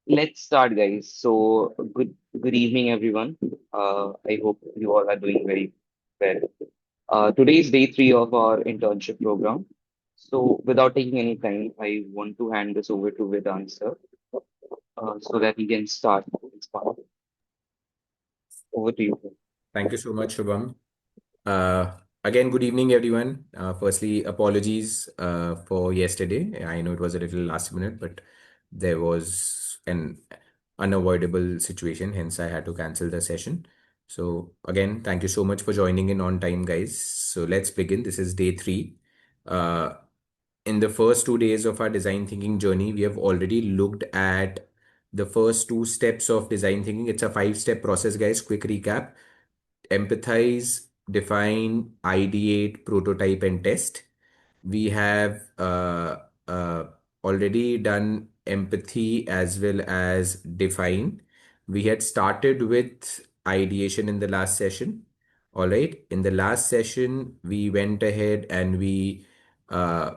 Let's start, guys. So, good evening, everyone. I hope you all are doing very well. Today is day three of our internship program. So, without taking any time, I want to hand this over to Vedant sir, so that he can start his part. Over to you, sir. Thank you so much, Shubham. Uh, Again, good evening, everyone. Firstly, apologies for yesterday. I know it was a little last minute, but there was an unavoidable situation, hence I had to cancel the session. So again, thank you so much for joining in on time, guys. So let's begin. This is day three. Uh, in the first 2 days of our design thinking journey, we have already looked at the first two steps of design thinking. It's a five-step process, guys. Quick recap: empathize, define, ideate, prototype, and test. We have uh, already done empathy as well as define. We had started with ideation in the last session. All right. In the last session, we went ahead and we uh,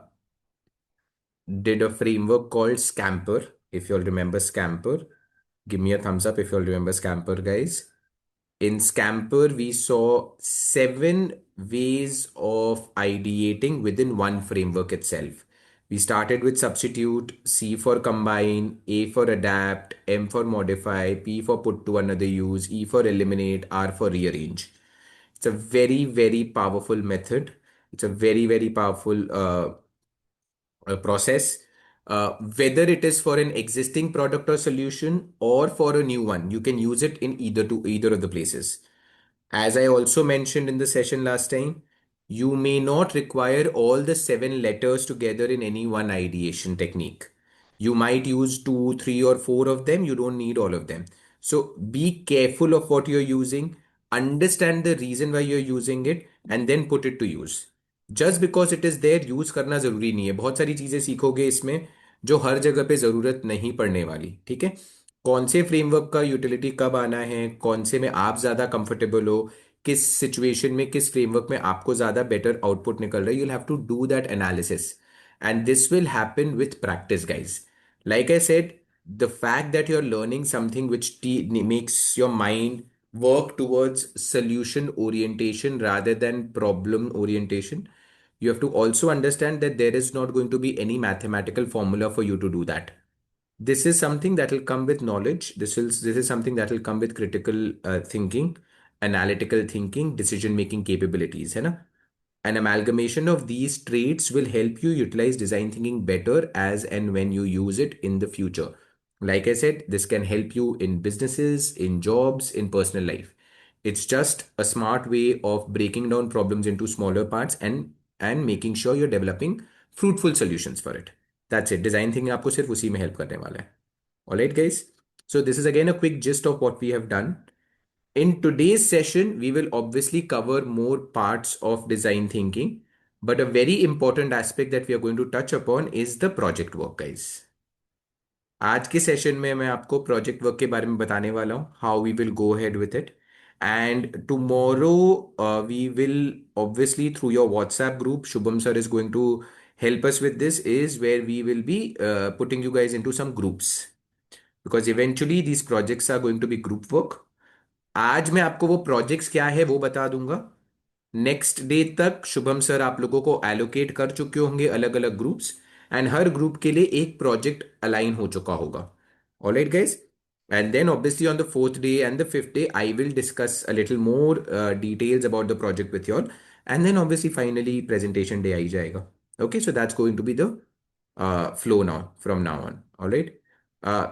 did a framework called Scamper. If you all remember Scamper, give me a thumbs up if you all remember Scamper, guys. In Scamper, we saw 7 ways of ideating within one framework itself. We started with substitute, C for combine, A for adapt, M for modify, P for put to another use, E for eliminate, R for rearrange. It's a very, very powerful method. It's a very, very powerful process. Whether it is for an existing product or solution or for a new one, you can use it in either of the places. As I also mentioned in the session last time, you may not require all the 7 letters together in any one ideation technique. You might use two, three, or four of them. You don't need all of them. So be careful of what you're using, understand the reason why you're using it, and then put it to use. Just because it is there use करना जरूरी नहीं है। बहुत सारी चीजें सीखोगे इसमें जो हर जगह पे जरूरत नहीं पड़ने वाली। ठीक है, कौन से फ्रेमवर्क का यूटिलिटी कब आना है, कौन से में आप ज्यादा कंफर्टेबल हो, किस सिचुएशन में किस फ्रेमवर्क में आपको ज्यादा बेटर आउटपुट निकल रहा है, you'll have to do that analysis, and this will happen with practice, guys. Like I said, the fact that you're learning something which makes your mind work towards solution orientation rather than problem orientation, you have to also understand that there is not going to be any mathematical formula for you to do that. This is something that will come with knowledge. This is something that will come with critical thinking, analytical thinking, decision making capabilities, है ना? An amalgamation of these traits will help you utilize design thinking better as and when you use it in the future. Like I said, this can help you in businesses, in jobs, in personal life. It's just a smart way of breaking down problems into smaller parts and making sure you're developing fruitful solutions for it. That's it. Design thinking आपको सिर्फ उसी में help करने वाला है. All right, guys. So this is again a quick gist of what we have done. In today's session, we will obviously cover more parts of design thinking, but a very important aspect that we are going to touch upon is the project work, guys. आज के session में मैं आपको project work के बारे में बताने वाला हूँ, how we will go ahead with it. And tomorrow we will obviously through your WhatsApp group, Shubham sir is going to help us with this, is where we will be putting you guys into some groups, because eventually these projects are going to be group work. आज मैं आपको वो projects क्या है वो बता दूंगा. Next day तक शुभम सर आप लोगों को एलोकेट कर चुके होंगे अलग अलग ग्रुप्स, एंड हर ग्रुप के लिए एक प्रोजेक्ट अलाइन हो चुका होगा. Alright guys, and then obviously on the fourth day and the fifth day I will discuss a little more details about the project with you all, and then obviously finally presentation day आ ही जाएगा. Okay, so that's going to be the flow now from now on. All right. uh,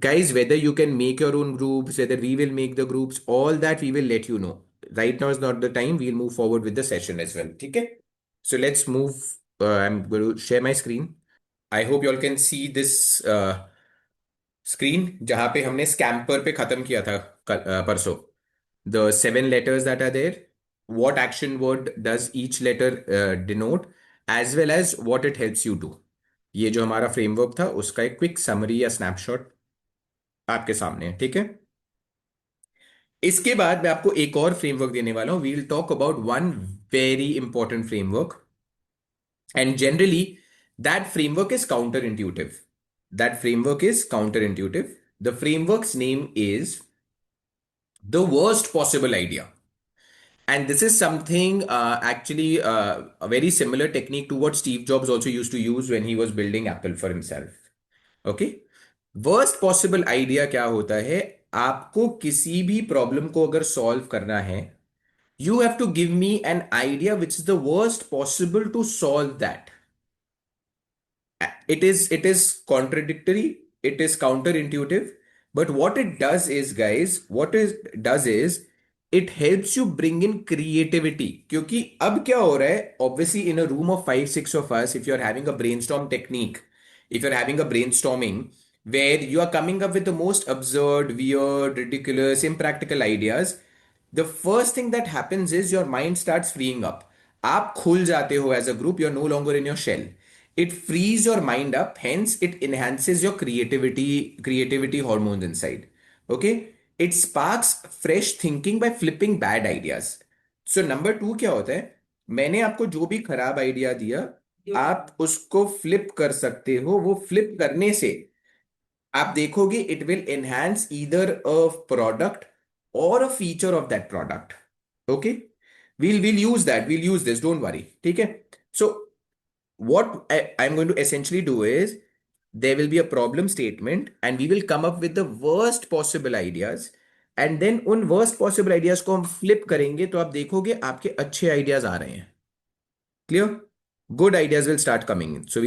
Guys, whether you can make your own groups, whether we will make the groups, all that we will let you know. Right now is not the time. We'll move forward with the session as well. Okay. So let's move. I'm going to share my screen. I hope you all can see this screen जहाँ पे हमने scamper पे खत्म किया था परसों. The 7 letters that are there, what action word does each letter denote, as well as what it helps you do. ये जो हमारा फ्रेमवर्क था उसका एक क्विक समरी या स्नैपशॉट आपके सामने है. ठीक है, इसके बाद मैं आपको एक और फ्रेमवर्क देने वाला हूं. We will talk about one very important framework, and generally that framework is counter intuitive. That framework is counter intuitive. The framework's name is the worst possible idea. And this is something actually a very similar technique to what Steve Jobs also used to use when he was building Apple for himself. Okay, worst possible idea क्या होता है? आपको किसी भी problem को अगर solve करना है, you have to give me an idea which is the worst possible to solve that. It is contradictory, it is counterintuitive, but what it does is, guys, what it does is it helps you bring in creativity. क्योंकि अब क्या हो रहा है, obviously in a room of 5 6 of us, if you're having a brainstorm technique, if you're having a brainstorming where you are coming up with the most absurd, weird, ridiculous, impractical ideas, the first thing that happens is your mind starts freeing up. आप खुल जाते हो as a group, you're no longer in your shell. It frees your mind up, hence it enhances your creativity hormones inside. Okay, it sparks fresh thinking by flipping bad ideas. So number 2 क्या होता है? मैंने आपको जो भी खराब idea दिया, आप उसको फ्लिप कर सकते हो. वो फ्लिप करने से आप देखोगे it will enhance either a product और a feature of that product. Okay, we'll use that, we'll use this, don't worry. ठीक है? So what I'm going to essentially do is there will be a problem statement and we will come up with the worst possible ideas, and then उन worst possible ideas को हम flip करेंगे तो आप देखोगे आपके अच्छे ideas आ रहे हैं. Clear? Good ideas will start coming in. So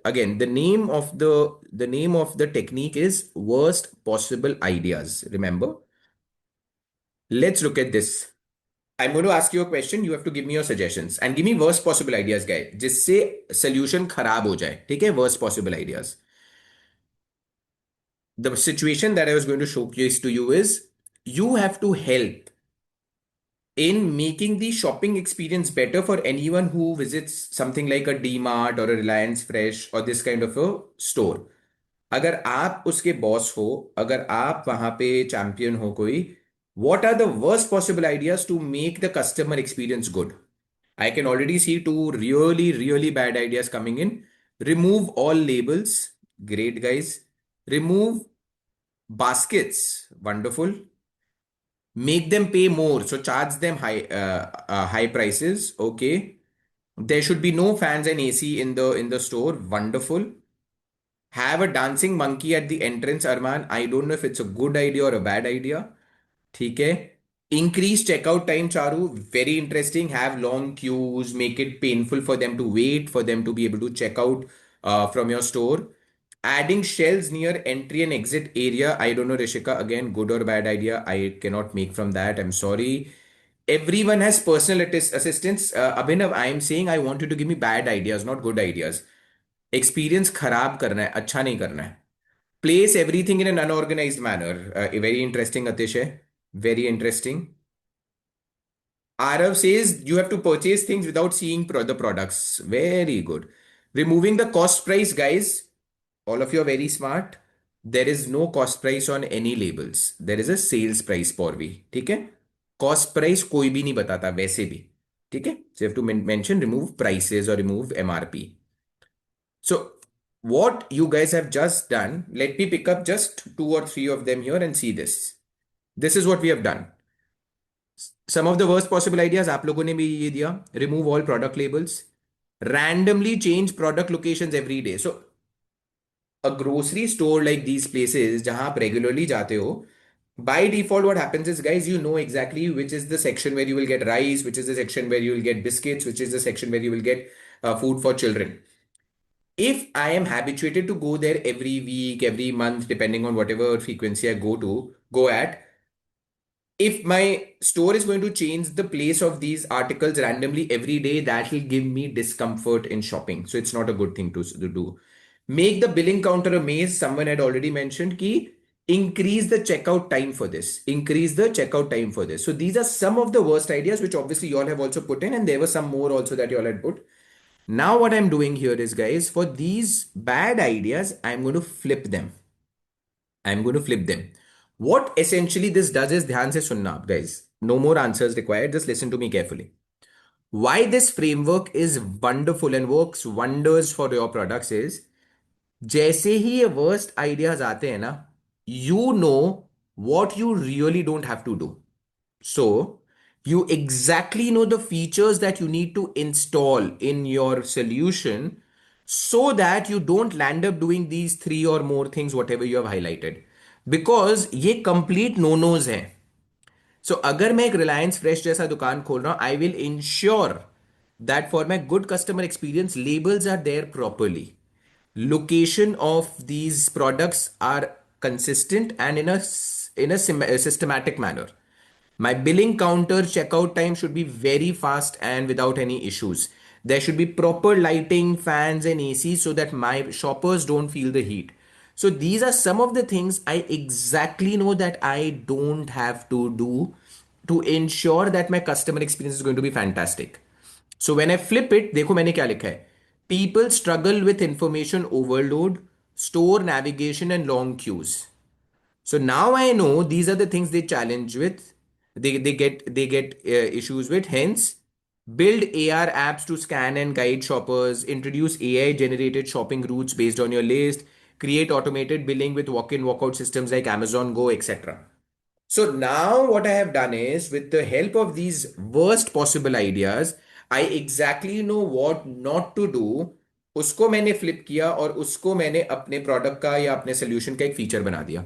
again, the name of the technique is worst possible ideas. Remember? Let's look at this. I'm going to ask you a question. You have to give me your suggestions and give me worst possible ideas, guys. जिससे solution खराब हो जाए. ठीक है? Worst possible ideas. The situation that I was going to showcase to you is you have to help in making the shopping experience better for anyone who visits something like a D-Mart or a Reliance Fresh or this kind of a store. अगर आप उसके boss हो, अगर आप वहां पे champion हो कोई, what are the worst possible ideas to make the customer experience good? I can already see two really, really bad ideas coming in. Remove all labels. Great, guys. Remove baskets. Wonderful. Make them pay more. So charge them high prices. Okay. There should be no fans and AC in the store. Wonderful. Have a dancing monkey at the entrance, Arman. I don't know if it's a good idea or a bad idea. ठीक है. Increase checkout time, Charu. Very interesting. Have long queues. Make it painful for them to wait, for them to be able to check out from your store. Adding shelves near entry and exit area. I don't know, Rishika. Again, good or bad idea. I cannot make from that. I'm sorry. Everyone has personal assistants. Abhinav, I am saying I want you to give me bad ideas, not good ideas. Experience खराब करना है, अच्छा नहीं करना है. Place everything in an unorganized manner. Very interesting, Atish. Very interesting. Arav says you have to purchase things without seeing the products. Very good. Removing the cost price, guys. All of you are very smart. There is no cost price on any labels. There is a sales price पर भी. ठीक है? Cost price कोई भी नहीं बताता वैसे भी. ठीक है? So you have to mention remove prices or remove MRP. So what you guys have just done, let me pick up just 2 or 3 of them here and see this. This is what we have done. Some of the worst possible ideas आप लोगों ने भी ये दिया. Remove all product labels. Randomly change product locations every day. So a grocery store like these places जहां आप regularly जाते हो, by default what happens is, guys, you know exactly which is the section where you will get rice, which is the section where you will get biscuits, which is the section where you will get food for children. If I am habituated to go there every week, every month, depending on whatever frequency I go at, if my store is going to change the place of these articles randomly every day, that will give me discomfort in shopping. So it's not a good thing to do. Make the billing counter a maze. Someone had already mentioned key. Increase the checkout time for this. Increase the checkout time for this. So these are some of the worst ideas, which obviously you all have also put in, and there were some more also that you all had put. Now, what I'm doing here is, guys, for these bad ideas, I'm going to flip them. I'm going to flip them. What essentially this does is, ध्यान से सुनना आप, guys. No more answers required. Just listen to me carefully. Why this framework is wonderful and works wonders for your products is, जैसे ही ये worst ideas आते हैं ना, you know what you really don't have to do. So you exactly know the features that you need to install in your solution so that you don't land up doing these three or more things, whatever you have highlighted. Because ये complete no-nos हैं. So अगर मैं एक Reliance fresh जैसा दुकान खोल रहा हूं, I will ensure that for my good customer experience labels are there properly. Location of these products are consistent and in a systematic manner. My billing counter checkout time should be very fast and without any issues. There should be proper lighting, fans, and AC so that my shoppers don't feel the heat. So, these are some of the things I exactly know that I don't have to do to ensure that my customer experience is going to be fantastic. So, when I flip it, देखो मैंने क्या लिखा है. People struggle with information overload, store navigation, and long queues. So now I know these are the things they challenge with. They get issues with. Hence, build AR apps to scan and guide shoppers. Introduce AI generated shopping routes based on your list. Create automated billing with walk-in walk-out systems like Amazon Go, etc. So now what I have done is, with the help of these worst possible ideas, I exactly know what not to do. उसको मैंने flip किया और उसको मैंने अपने product का या अपने सोल्यूशन का एक फीचर बना दिया.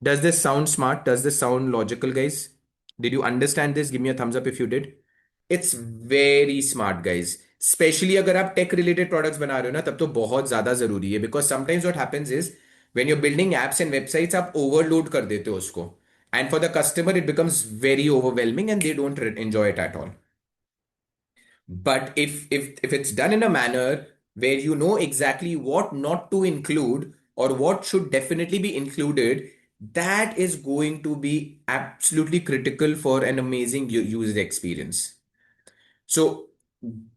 Does this sound smart? Does this sound logical, guys? Did you understand this? Give me a thumbs up if you did. It's very smart, guys. Specially अगर आप टेक रिलेटेड प्रोडक्ट्स बना रहे हो ना, तब तो बहुत ज्यादा जरूरी है. Because sometimes what happens is, when you're building apps and websites, आप ओवरलोड कर देते हो उसको. And for the customer, it becomes very overwhelming and they don't enjoy it at all. But if it's done in a manner where you know exactly what not to include or what should definitely be included, that is going to be absolutely critical for an amazing user experience. So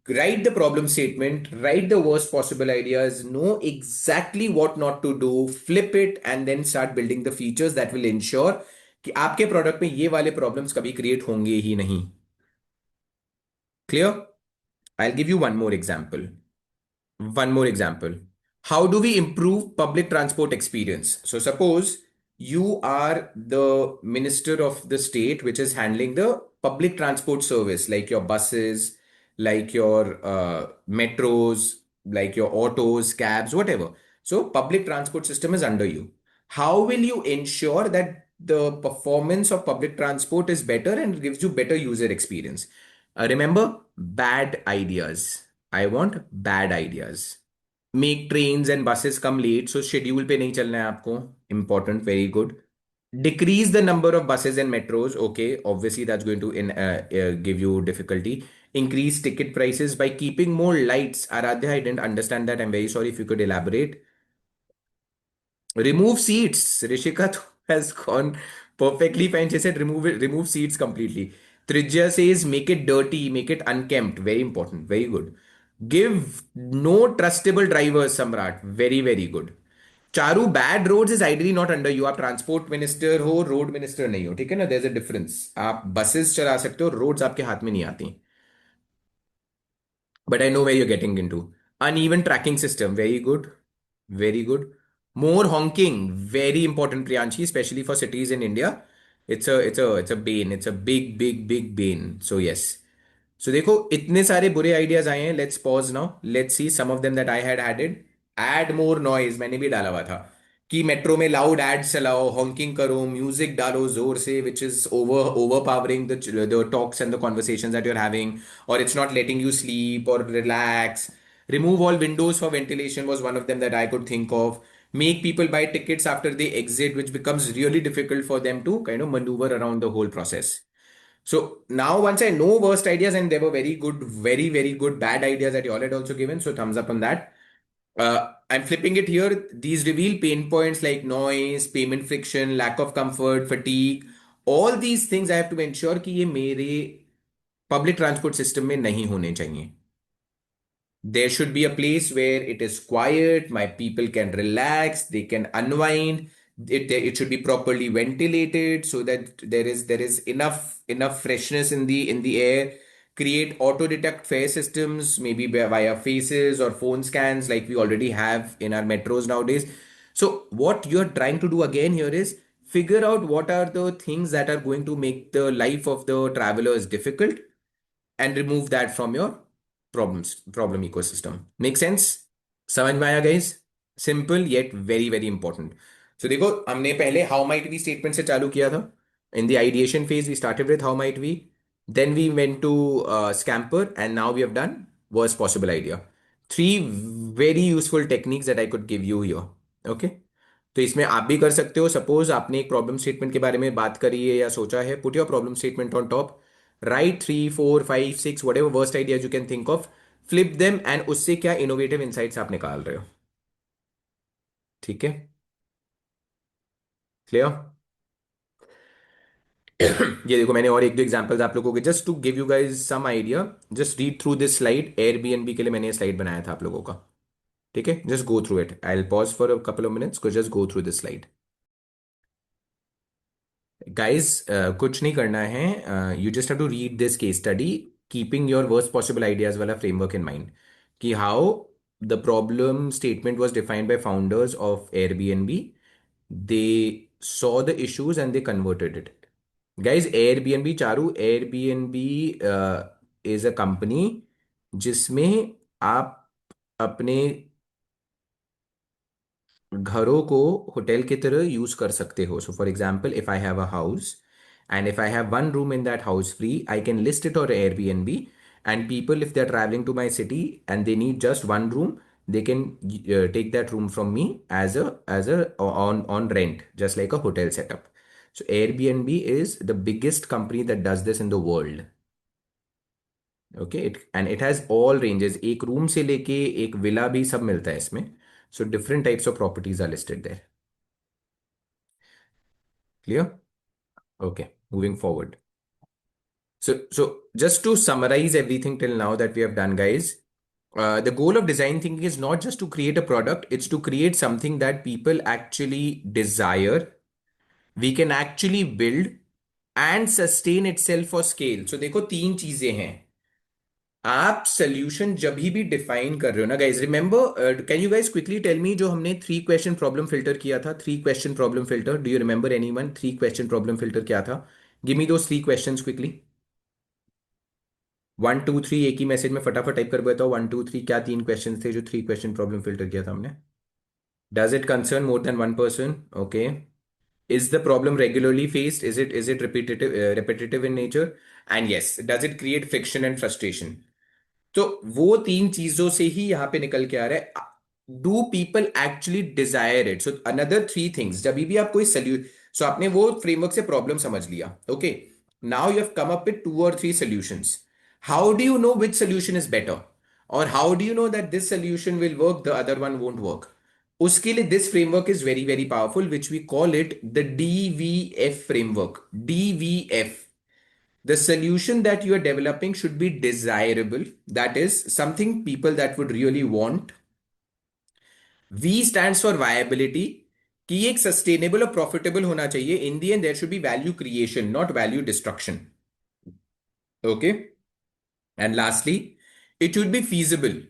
write the problem statement, write the worst possible ideas, know exactly what not to do, flip it, and then start building the features that will ensure कि आपके product में ये वाले problems कभी create होंगे ही नहीं. Clear? I give you one more example. One more example. How do we improve public transport experience? So suppose you are the minister of the state which is handling the public transport service, like your buses, like your metros, like your autos, cabs, whatever. So public transport system is under you. How will you ensure that the performance of public transport is better and gives you better user experience? Remember, bad ideas. I want bad ideas. Make trains and buses come late, so schedule पे नहीं चलना है आपको. Important, very good. Decrease the number of buses and metros. Okay, obviously that's going to give you difficulty. Increase ticket prices by keeping more lights. Aradhya, I didn't understand that. I'm very sorry, if you could elaborate. Remove seats. Rishika has gone perfectly fine. She said remove seats completely. Trijya says make it dirty, make it unkempt. Very important. Very good. Give no trustable drivers, Samrat. Very, very good. Charu, bad roads is ideally not under you. आप transport minister हो, road minister नहीं हो. ठीक है ना? There is a difference. आप buses चला सकते हो, रोड्स आपके हाथ में नहीं आती. But I know where you're getting into. Uneven tracking system. Very good. Very good. More honking. Very important, Priyanshi, especially for cities in India. It's a bane. It's a big, big, big bane. So yes. So देखो इतने सारे बुरे ideas आए हैं. Let's pause now. Let's see some of them that I had added. Add more noise मैंने भी डाला हुआ था कि मेट्रो में लाउड एड्स चलाओ, हॉकिंग करो, म्यूजिक डालो जोर से, which is over powering the talks and the conversations that you are having, or it's not letting you sleep or relax. Remove all windows for ventilation was one of them that I could think of. Make people buy tickets after they exit, which becomes really difficult for them to kind of maneuver around the whole process. So now once I know worst ideas, and there were very good, very, very good bad ideas that you all had also given, so thumbs up on that. I'm flipping it here. These reveal pain points like noise, payment friction, lack of comfort, fatigue. All these things I have to ensure कि ये मेरे public transport system में नहीं होने चाहिए. There should be a place where it is quiet, my people can relax, they can unwind. It should be properly ventilated so that there is enough freshness in the air. Create auto detect fare systems, maybe via faces or phone scans, like we already have in our metros nowadays. So what you're trying to do again here is figure out what are the things that are going to make the life of the travelers difficult and remove that from your problem ecosystem. Make sense? समझ में आया guys? Simple yet very very important. So देखो, हमने पहले how might we statement से चालू किया था. In the ideation phase we started with how might we, then we went to SCAMPER, and now we have done worst possible idea. Three very useful techniques that I could give you here. Okay, तो इसमें आप भी कर सकते हो. Suppose आपने एक problem statement के बारे में बात करी है या सोचा है, put your problem statement on top, right 3 4 5 6 what ever worst ideas you can think of, flip them, and उससे क्या इनोवेटिव इंसाइट्स आप निकाल रहे हो. ठीक है, क्लियर? ये देखो, मैंने और एक दो एग्जांपल्स आप लोगों के, just to give you guys some idea. Just read through this slide. Airbnb के लिए मैंने ये स्लाइड बनाया था आप लोगों का. ठीक है, just go through it. I will pause for a couple of minutes, को just go through this slide. Guys कुछ नहीं करना है. You just have to read this case study, keeping your worst possible ideas वाला framework in mind, कि how the problem statement was defined by founders of Airbnb. They saw the issues and they converted it. Guys, Airbnb, Charu, Airbnb is a company जिसमें आप अपने घरों को hotel की तरह use कर सकते हो. So for example, if I have a house and if I have one room in that house free, I can list it on Airbnb, and people, if they're traveling to my city and they need just one room, they can take that room from me as a on rent, just like a hotel setup. So Airbnb is the biggest company that does this in the world. Okay, it has all ranges. एक room से लेके एक villa भी सब मिलता है इसमें. So different types of properties are listed there. Clear? Okay, moving forward. So just to summarize everything till now that we have done, guys, the goal of design thinking is not just to create a product, it's to create something that people actually desire, we can actually build, and sustain itself for scale. So देखो, तीन चीजें हैं. आप solution जब भी define कर रहे हो ना guys, remember, can you guys quickly tell me, जो हमने 3 क्वेश्चन प्रॉब्लम फिल्टर किया था, 3 question problem filter, do you remember anyone? 3 question problem filter क्या था? Give me those 3 questions quickly. 1 2 3 एक ही मैसेज में फटाफट टाइप कर देता हूँ. 1 2 3 क्या 3 क्वेश्चन थे जो 3 क्वेश्चन प्रॉब्लम फिल्टर किया था हमने? Does it concern more than one person? Okay. Is the problem regularly faced? Is it repetitive in nature? And yes, does it create friction and frustration? तो वो तीन चीजों से ही यहां पे निकल के आ रहा है. Do people actually desire it? So another 3 things, जब भी आप कोई सोल्यू, सो आपने वो फ्रेमवर्क से प्रॉब्लम समझ लिया. Okay, now you have come up with 2 or 3 solutions. How do you know which solution is better, और how do you know that this solution will work, the other one won't work? उसके लिए this framework is very very powerful, which we call it the DVF framework. DVF. The solution that you are developing should be desirable. That is something people that would really want. V stands for viability, कि ये एक sustainable और profitable होना चाहिए. In the end there should be value creation, not value destruction. Okay. And lastly, it should be feasible.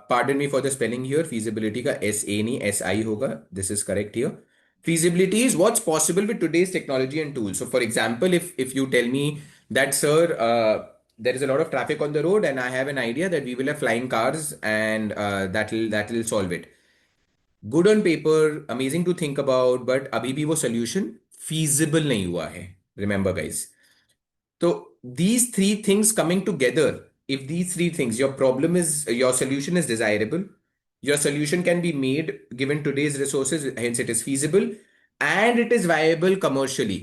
Pardon me for the spelling here. Feasibility का SA नहीं SI होगा. This is correct here. Feasibility is what's possible with today's technology and tools. So, for example, if you tell me that, sir, there is a lot of traffic on the road, and I have an idea that we will have flying cars, and that will solve it. Good on paper, amazing to think about, but अभी भी वो solution feasible नहीं हुआ है. Remember, guys. So these 3 things coming together, if these 3 things, your solution is desirable, your solution can be made given today's resources, hence it is feasible, and it is viable commercially.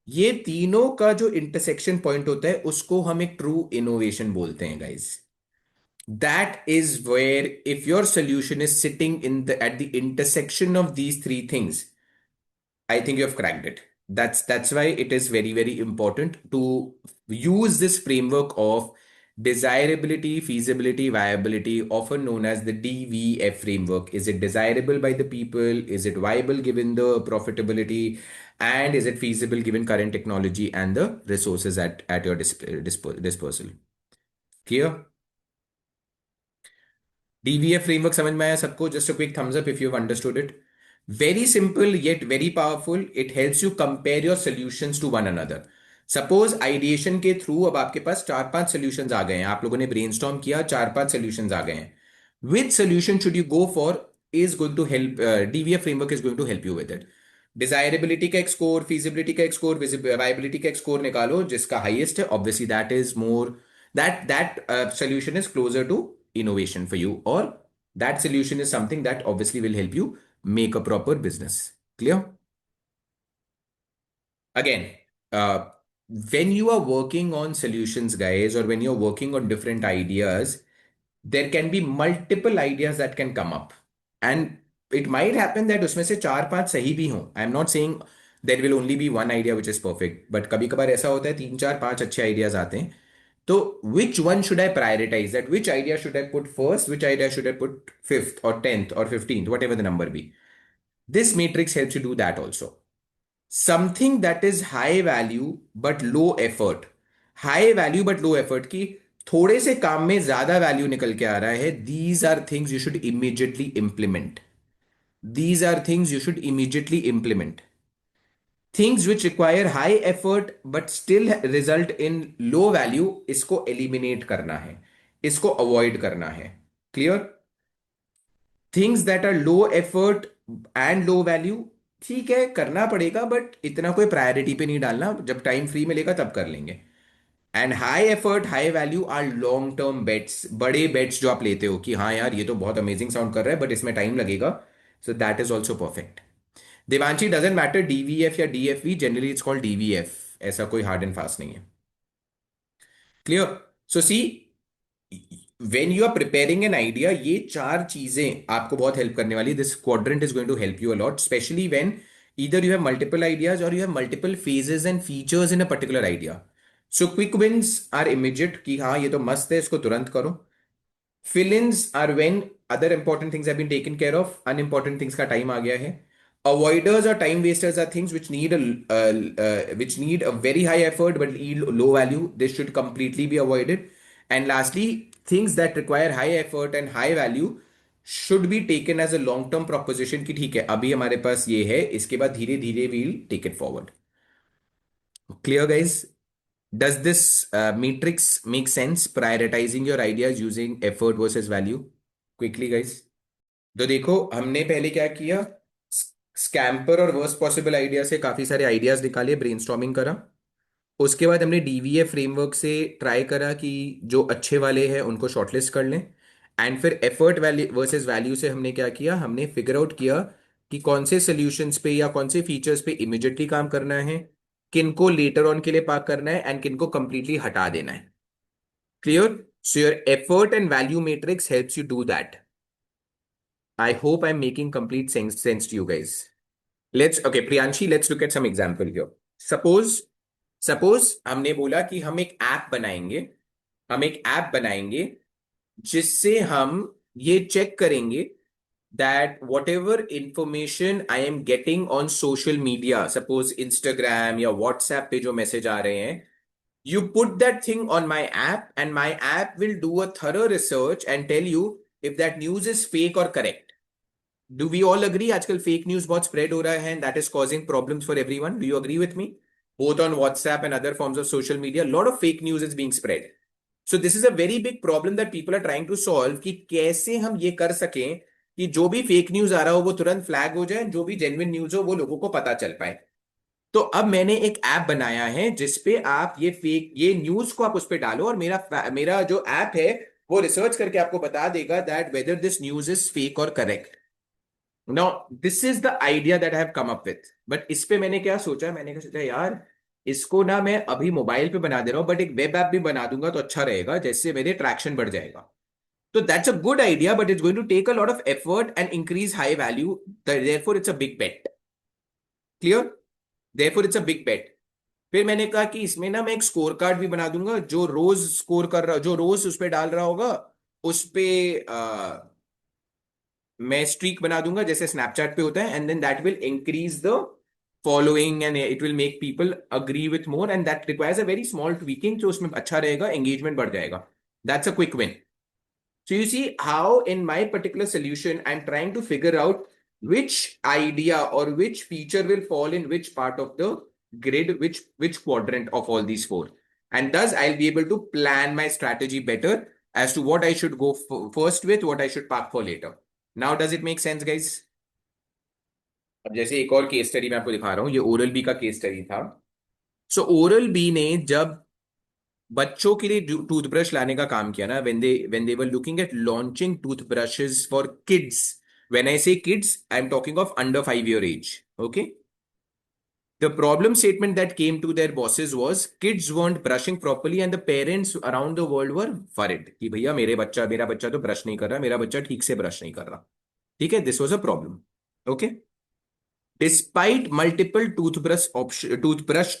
ये तीनों का जो intersection point होता है उसको हम एक true innovation बोलते हैं guys. That is where, if your solution is sitting in the at the intersection of these 3 things, I think you have cracked it. That's why it is very, very important to use this framework of desirability, feasibility, viability, often known as the DVF framework. Is it desirable by the people? Is it viable given the profitability? And is it feasible given current technology and the resources at your disposal? Clear? DVF framework समझ में आया सबको? Just a quick thumbs up if you have understood it. Very simple yet very powerful. It helps you compare your solutions to one another. Suppose ideation के through अब आपके पास चार पांच solutions आ गए हैं, आप लोगों ने ब्रेनस्टॉर्म किया, चार पांच सॉल्यूशंस आ गए हैं। Which solution should you go for is going to help, DVF framework is going to help you with it. Desirability का एक स्कोर, फिजिबिलिटी का एक स्कोर, वायबिलिटी का एक स्कोर निकालो, जिसका हाईएस्ट है obviously that is more, that solution is closer to innovation for you, or that solution is something that obviously will help you make a proper business. Clear? Again, uh, when you are working on solutions, guys, or when you're working on different ideas, there can be multiple ideas that can come up, and it might happen that उसमें से चार पांच सही भी हों. I am not saying there will only be one idea which is perfect, but कभी कभार ऐसा होता है तीन चार पांच अच्छे आइडियाज आते हैं. तो which one should I prioritize? That which idea should I put first? Which idea should I put fifth or 10th or 15th, whatever the number be? This matrix helps you do that also. Something that is high value but low effort. High value but low effort की थोड़े से काम में ज्यादा value निकल के आ रहा है. These are things you should immediately implement. These are things you should immediately implement. Things which require high effort but still result in low value, इसको eliminate करना है, इसको avoid करना है. Clear? Things that are low effort and low value, ठीक है करना पड़ेगा बट इतना कोई प्रायोरिटी पे नहीं डालना, जब टाइम फ्री मिलेगा तब कर लेंगे. And high effort high value are long term bets, बड़े बेट्स जो आप लेते हो कि हाँ यार ये तो बहुत अमेजिंग साउंड कर रहा है बट इसमें टाइम लगेगा. So that is also perfect. Devanshi, doesn't matter DVF या DFV, generally it's called DVF. ऐसा कोई हार्ड एंड फास्ट नहीं है. Clear? So see, when you are preparing an idea, ये चार चीजें आपको बहुत हेल्प करने वाली. This quadrant is going to help you a lot, especially when either you have multiple ideas or you have multiple phases and features in a particular idea. So quick wins are immediate कि हाँ ये तो मस्त है, इसको तुरंत करो. Fill-ins are when other important things have been taken care of, unimportant things का time आ गया है. Avoiders or time wasters are things which need which need a very high effort but yield low value. This should completely be avoided. And lastly, things that require high effort and high value should be taken as a long term proposition कि ठीक है अभी हमारे पास ये है, इसके बाद धीरे धीरे we'll take it forward. Clear, guys? Does this matrix make sense? Prioritizing your ideas using effort versus value. Quickly, guys. तो देखो हमने पहले क्या किया, स्कैम्पर और वर्स्ट पॉसिबल आइडिया से काफी सारे आइडियाज निकाले, ब्रेनस्टॉर्मिंग करा. उसके बाद हमने डीवीए फ्रेमवर्क से ट्राई करा कि जो अच्छे वाले हैं उनको शॉर्टलिस्ट कर लें. एंड फिर एफर्ट वैल्यू वर्सेस वैल्यू से हमने क्या किया, हमने फिगर आउट किया कि कौन से सॉल्यूशंस पे या कौन से फीचर्स पे इमिडिएटली काम करना है, किनको लेटर ऑन के लिए पार्क करना है, एंड किनको कंप्लीटली हटा देना है. Clear? So your effort and value matrix helps you do that. I hope I am making complete sense to you guys. Let's okay Priyanshi, let's look at some example here. Suppose suppose हमने बोला कि हम एक app बनाएंगे, हम एक app बनाएंगे जिससे हम ये चेक करेंगे that whatever information I am getting on social media, suppose Instagram या WhatsApp पे जो मैसेज आ रहे हैं, you put that thing on my app and my app will do a thorough research and tell you if that news is fake or correct. Do we all agree आजकल fake news बहुत spread हो रहा है and that is causing problems for everyone? Do you agree with me? Both on WhatsApp and other forms of social media, a lot of fake news is being spread. So this is a very big problem that people are trying to solve कि कैसे हम ये कर सकें कि जो भी fake news आ रहा हो वो तुरंत फ्लैग हो जाए, जो भी जेन्युइन न्यूज हो वो लोगों को पता चल पाए. तो अब मैंने एक ऐप बनाया है जिसपे आप ये न्यूज को आप उस पे डालो और मेरा मेरा जो ऐप है वो रिसर्च करके आपको बता देगा that whether this news is fake और correct. Now this is the idea that I have come up with. But इस पे मैंने क्या सोचा, मैंने क्या सोचा यार इसको ना मैं अभी मोबाइल पे बना दे रहा हूं बट एक वेब ऐप भी बना दूंगा तो अच्छा रहेगा, जैसे मेरे ट्रैक्शन बढ़ जाएगा. So that's a good idea, but it's going to take a lot of effort and increase high value. Therefore, it's a big bet. Clear? Therefore, it's a big bet. फिर मैंने कहा कि इसमें ना मैं एक स्कोर कार्ड भी बना दूंगा, जो रोज स्कोर कर रहा, जो रोज उस पे डाल रहा होगा उस पे मैं स्ट्रीक बना दूंगा जैसे स्नैपचैट पे होता है, and then that will increase the following and it will make people agree with more, and that requires a very small tweaking, जो उसमें अच्छा रहेगा, एंगेजमेंट बढ़ जाएगा. That's a quick win. So you see how in my particular solution, I'm trying to figure out which idea or which feature will fall in which part of the grid, which quadrant of all these four. And thus I'll be able to plan my strategy better as to what I should go first with, what I should park for later. Now, does it make sense, guys? अब जैसे एक और case study मैं आपको दिखा रहा हूँ, ये ओरल बी का केस स्टडी था. सो ओरल बी ने जब बच्चों के लिए टूथब्रश लाने का काम किया ना, when they were looking at launching toothbrushes for kids. When I say kids, I'm talking of under 5 year age. Okay. The problem statement that came to their bosses was kids weren't brushing properly and the parents around the world were worried कि भैया मेरा बच्चा तो brush नहीं कर रहा, मेरा बच्चा ठीक से ब्रश नहीं कर रहा. ठीक है, this was a problem. Okay. Despite multiple toothbrush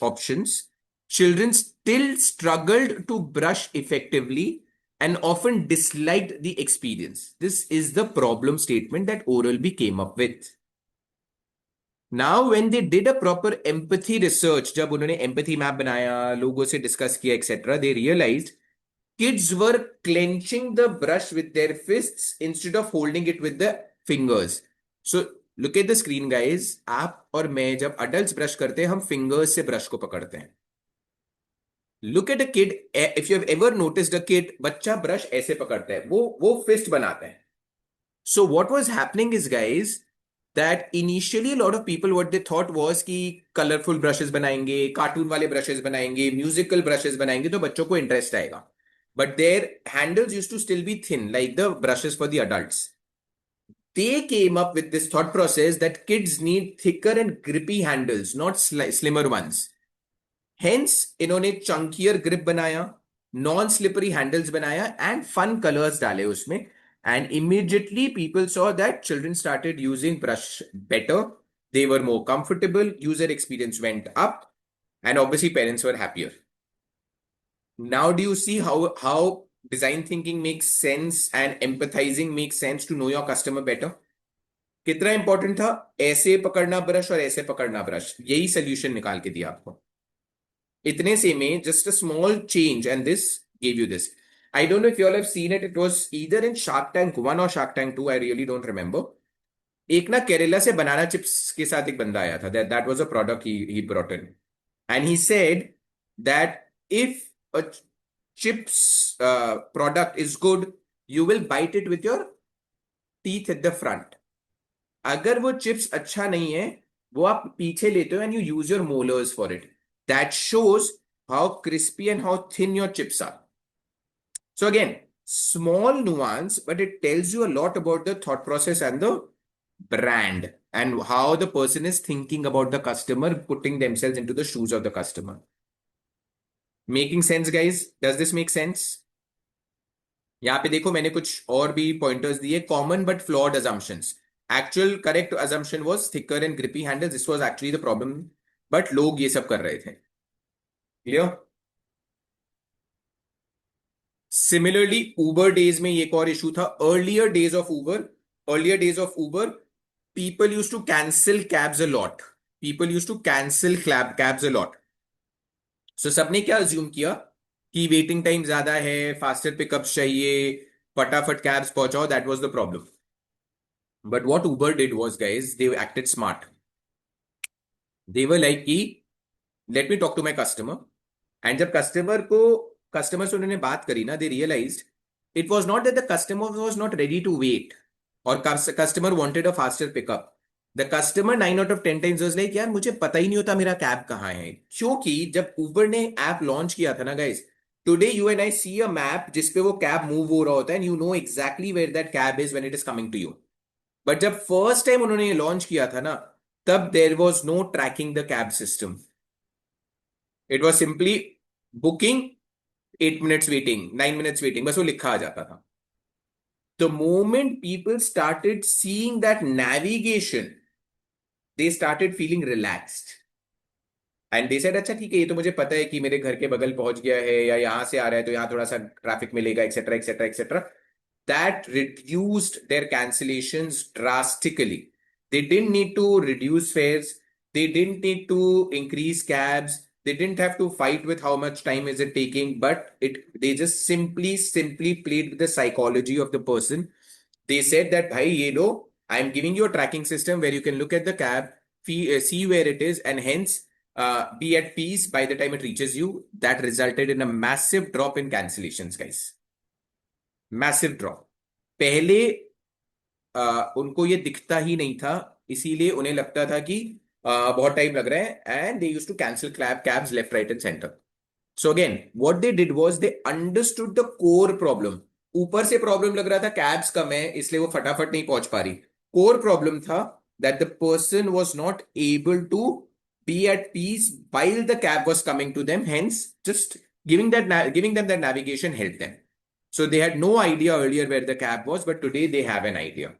options, children still struggled to brush effectively and often disliked the experience. This is the problem statement that Oral-B came up with. Now, when they did a proper empathy research, जब उन्होंने empathy map बनाया, लोगों से discuss किया, etc., they realized kids were clenching the brush with their fists instead of holding it with the fingers. So look at the screen, guys. आप और मैं जब adults brush करते हैं, हम fingers से brush को पकड़ते हैं. Look at a kid. If you have ever noticed a kid, बच्चा brush ऐसे पकड़ता है, वो fist बनाता है. So what was happening is, guys, that initially a lot of people what they thought was कि colorful brushes बनाएंगे, cartoon वाले brushes बनाएंगे, musical brushes बनाएंगे तो बच्चों को interest आएगा. But their handles used to still be thin, like the brushes for the adults. They came up with this thought process that kids need thicker and grippy handles, not slimmer ones. Hence, इन्होंने chunkier grip बनाया, non-slippery handles बनाया, and fun colors डाले उसमें. And immediately people saw that children started using brush better. They were more comfortable. User experience went up. And obviously parents were happier. Now do you see how design thinking makes sense and empathizing makes sense to know your customer better? कितना important था ऐसे पकड़ना brush और ऐसे पकड़ना brush, यही solution निकाल के दिया आपको. इतने से में just a small change and this gave you this. I don't know if you all have seen it. It was either in Shark Tank 1 or Shark Tank 2. I really don't remember. एक ना केरला से banana chips के साथ एक बंदा आया था. That was a product he brought in. And he said that if a chips product is good, you will bite it with your teeth at the front. अगर वो चिप्स अच्छा नहीं है, वो आप पीछे लेते हो and you use your molars for it. That shows how crispy and how thin your chips are. So again, small nuance, but it tells you a lot about the thought process and the brand and how the person is thinking about the customer, putting themselves into the shoes of the customer. Making sense, guys? Does this make sense? यहाँ पे देखो मैंने कुछ और भी pointers दिए. Common but flawed assumptions. Actual correct assumption was thicker and grippy handles. This was actually the problem. But लोग ये सब कर रहे थे. Clear? Similarly, Uber days में ये एक और issue था. Earlier days of Uber, people used to cancel cabs a lot. People used to cancel cabs a lot. So सबने क्या assume किया कि वेटिंग टाइम ज्यादा है, फास्टर पिकअप्स चाहिए, फटाफट cabs पहुंचाओ. That was the problem. But what Uber did was, guys, they acted smart. They were like कि let me talk to my customer. And जब कस्टमर से उन्होंने बात करी ना, they realized it was not that the customer was not ready to wait or customer wanted a faster pickup. The customer 9 out of 10 times was like यार मुझे पता ही नहीं होता मेरा कैब कहाँ है. क्योंकि जब Uber ने ऐप लॉन्च किया था ना, guys, today you and I see a map जिसपे वो कैब मूव हो रहा होता है and you know exactly where that cab is when it is coming to you. But जब फर्स्ट टाइम उन्होंने ये लॉन्च किया था ना, तब there was no tracking the cab system. It was simply booking, 8 minutes waiting, 9 minutes waiting, बस वो लिखा आ जाता था. The moment people started seeing that navigation, they started feeling relaxed. And they said अच्छा ठीक है, ये तो मुझे पता है कि मेरे घर के बगल पहुंच गया है या यहां से आ रहा है तो यहाँ थोड़ा सा ट्रैफिक मिलेगा, etcetera etcetera etcetera. That reduced their cancellations drastically. They didn't need to reduce fares. They didn't need to increase cabs. They didn't have to fight with how much time is it taking, but they just simply played with the psychology of the person. They said that, "Bhai, ye lo, I'm giving you a tracking system where you can look at the cab, see where it is, and hence be at peace by the time it reaches you." That resulted in a massive drop in cancellations, guys. Massive drop. पहले उनको ये दिखता ही नहीं था, इसीलिए उन्हें लगता था कि बहुत टाइम लग रहा है, and they used to cancel cabs left, right, and center. So again, what they did was they understood the core problem. ऊपर से प्रॉब्लम लग रहा था कैब्स कम है इसलिए वो फटाफट नहीं पहुंच पा रही. कोर प्रॉब्लम था that the person was not able to be at peace while the cab was coming to them. Hence, just giving them that navigation helped them. So they had no idea earlier where the cab was, but today they have an idea.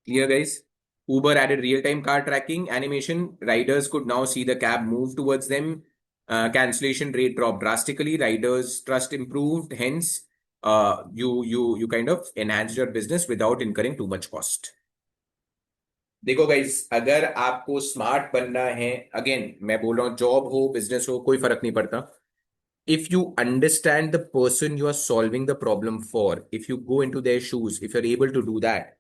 Clear, guys? Uber added real-time car tracking animation. Riders could now see the cab move towards them. Cancellation rate dropped drastically. Riders' trust improved. Hence, you kind of enhanced your business without incurring too much cost. देखो guys, अगर आपको smart बनना है, again मैं बोल रहा हूँ, job हो बिजनेस हो कोई फर्क नहीं पड़ता. If you understand the person you are solving the problem for, if you go into their shoes, if you're able to do that,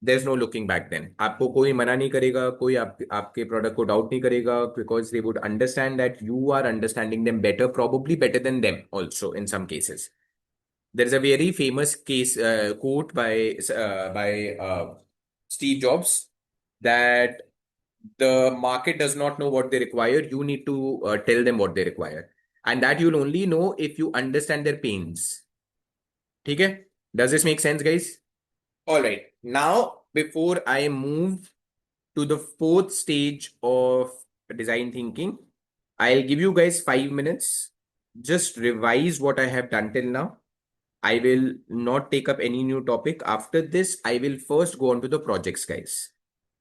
there's no looking back then. आपको कोई मना नहीं करेगा, कोई आपके प्रोडक्ट को डाउट नहीं करेगा, because they would understand that you are understanding them better, probably better than them also in some cases. There's a very famous case quote by Steve Jobs that the market does not know what they require. You need to tell them what they require, and that you'll only know if you understand their pains. ठीक है? Does this make sense, guys? All right. Now, before I move to the fourth stage of design thinking, I'll give you guys 5 minutes. Just revise what I have done till now. I will not take up any new topic. After this, I will first go on to the projects, guys.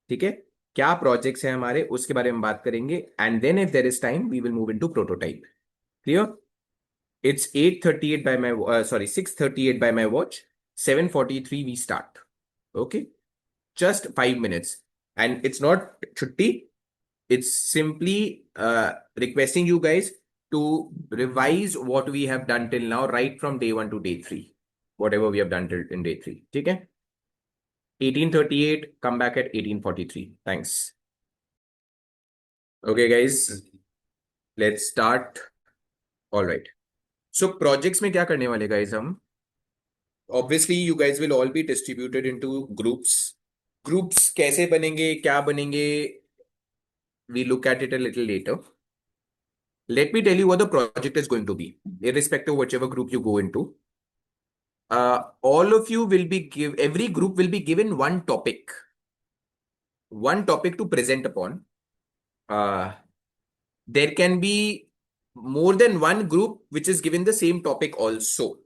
ठीक है? क्या projects हैं हमारे, उसके बारे में बात करेंगे. And then if there is time, we will move into prototype. Clear? It's 8:38 by my 6:38 by my watch. 7:43 we start. Okay, just 5 minutes, and it's not chutti. It's simply requesting you guys to revise what we have done till now, right from day 1 to day 3, whatever we have done till in day 3. Okay, 18:38. Come back at 18:43. Thanks. Okay, guys, let's start. All right. So projects में क्या करने वाले guys हम? Obviously, you guys will all be distributed into groups. Groups कैसे बनेंगे, क्या बनेंगे, we look at it a little later. Let me tell you what the project is going to be, irrespective of whichever group you go into. All of you will be every group will be given one topic to present upon. There can be more than one group which is given the same topic also.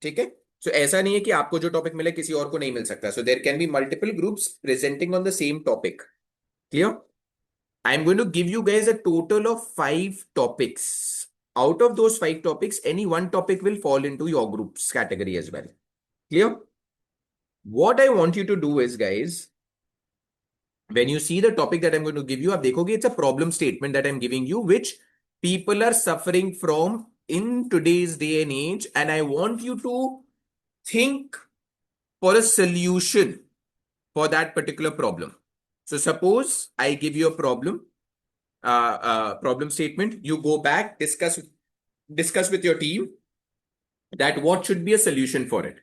ठीक है? So ऐसा नहीं है कि आपको जो topic मिले किसी और को नहीं मिल सकता. So there can be multiple groups presenting on the same topic. Clear? I'm going to give you guys a total of 5 topics. Out of those 5 topics, any one topic will fall into your group's category as well. Clear? What I want you to do is, guys, when you see the topic that I'm going to give you, आप देखोगे it's a problem statement that I'm giving you, which people are suffering from in today's day and age, and I want you to think for a solution for that particular problem. So suppose I give you a problem statement. You go back, discuss with your team that what should be a solution for it.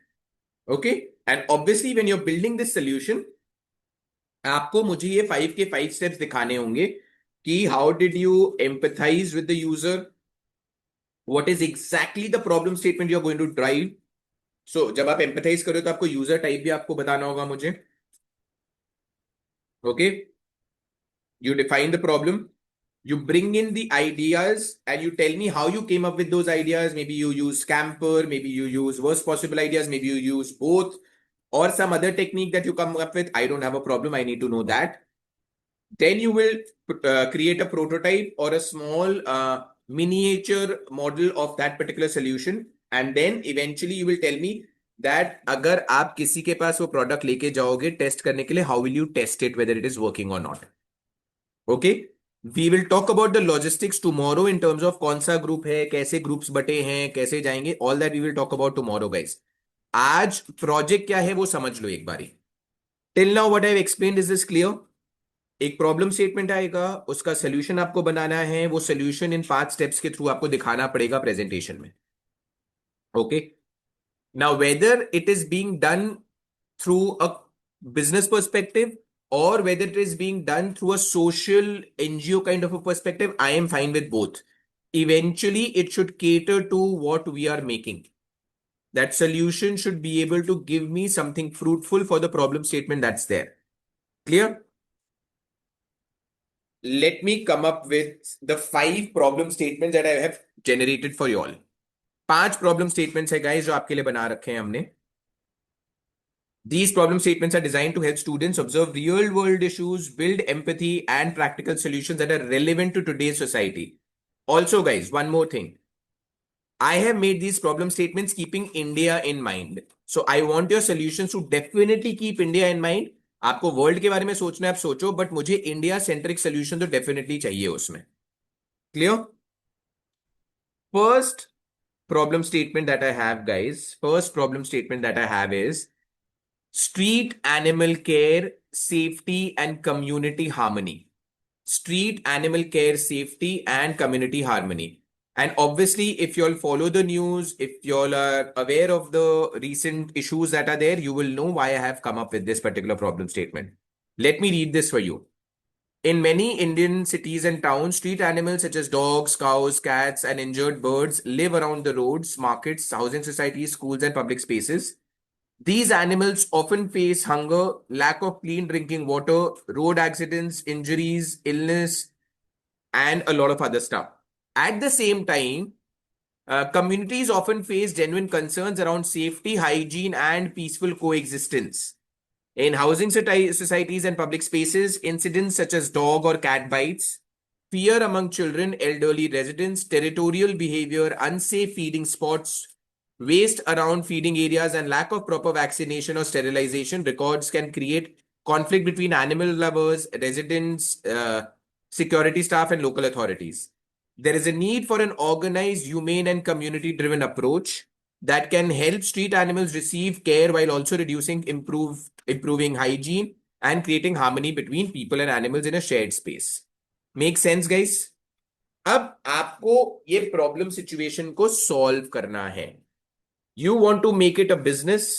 Okay, and obviously when you're building this solution, आपको मुझे ये 5 के 5 steps दिखाने होंगे कि how did you empathize with the user, what is exactly the problem statement you're going to drive. So जब आप empathize करो तो आपको user type भी आपको बताना होगा मुझे. Okay, you define the problem, you bring in the ideas, and you tell me how you came up with those ideas. Maybe you use Camper, maybe you use worst possible ideas, maybe you use both, or some other technique that you come up with. I don't have a problem, I need to know that. Then you will create a prototype or a small miniature model of that particular solution, and then eventually you will tell me that अगर आप किसी के पास वो product लेके जाओगे test करने के लिए, how will you test it whether it is working or not. Okay, we will talk about the logistics tomorrow in terms of कौन सा ग्रुप है, कैसे ग्रुप्स बटे हैं, कैसे जाएंगे, all that we will talk about tomorrow guys. आज project क्या है वो समझ लो एक बारी। Till now what I have explained, is this clear? एक प्रॉब्लम स्टेटमेंट आएगा, उसका सोल्यूशन आपको बनाना है, वो सोल्यूशन इन 5 स्टेप्स के थ्रू आपको दिखाना पड़ेगा प्रेजेंटेशन में। Okay, now whether it is being done through a business perspective or whether it is being done through a social NGO kind of a perspective, I am fine with both. Eventually, it should cater to what we are making. That solution should be able to give me something fruitful for the problem statement that's there. Clear? Let me come up with the 5 problem statements that I have generated for you all. 5 problem statements है guys जो आपके लिए बना रखे हैं हमने। These problem statements are designed to help students observe real world issues, build empathy, and practical solutions that are relevant to today's society. Also, guys, one more thing. I have made these problem statements keeping India in mind. So I want your solutions to definitely keep India in mind. आपको world के बारे में सोचना है आप सोचो, but मुझे India centric solution तो डेफिनेटली चाहिए उसमें। Clear? First problem statement that I have, guys, first problem statement that I have is street animal care, safety, and community harmony. Street animal care, safety, and community harmony. And obviously, if you all follow the news, if you all are aware of the recent issues that are there, you will know why I have come up with this particular problem statement. Let me read this for you. In many Indian cities and towns, street animals such as dogs, cows, cats, and injured birds live around the roads, markets, housing societies, schools, and public spaces. These animals often face hunger, lack of clean drinking water, road accidents, injuries, illness, and a lot of other stuff. At the same time, communities often face genuine concerns around safety, hygiene, and peaceful coexistence. In housing societies and public spaces, incidents such as dog or cat bites, fear among children, elderly residents, territorial behavior, unsafe feeding spots, waste around feeding areas, and lack of proper vaccination or sterilization records can create conflict between animal lovers, residents, security staff, and local authorities. There is a need for an organized, humane, and community driven approach that can help street animals receive care while also improving hygiene and creating harmony between people and animals in a shared space. Make sense, guys? अब आपको ये problem situation को solve करना है। You want to make it a business?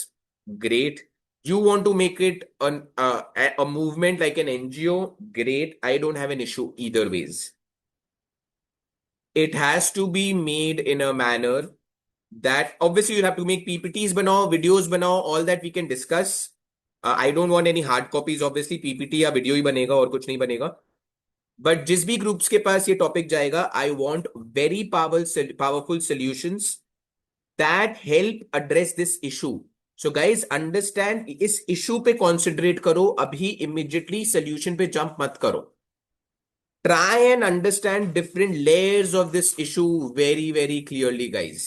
Great. You want to make it a movement like an NGO? Great. I don't have an issue either ways. It has to be made in a manner that obviously you'll have to make PPTs banao, videos banao, all that we can discuss. I don't want any hard copies, obviously PPT या video ही बनेगा और कुछ नहीं बनेगा। But जिस भी groups के पास ये टॉपिक जाएगा, I want very powerful solutions that help address this issue. So guys understand, इस इशू पे कॉन्सेंट्रेट करो, अभी इमीडिएटली सोल्यूशन पे जंप मत करो। Try and understand different layers of this issue very, very clearly, guys.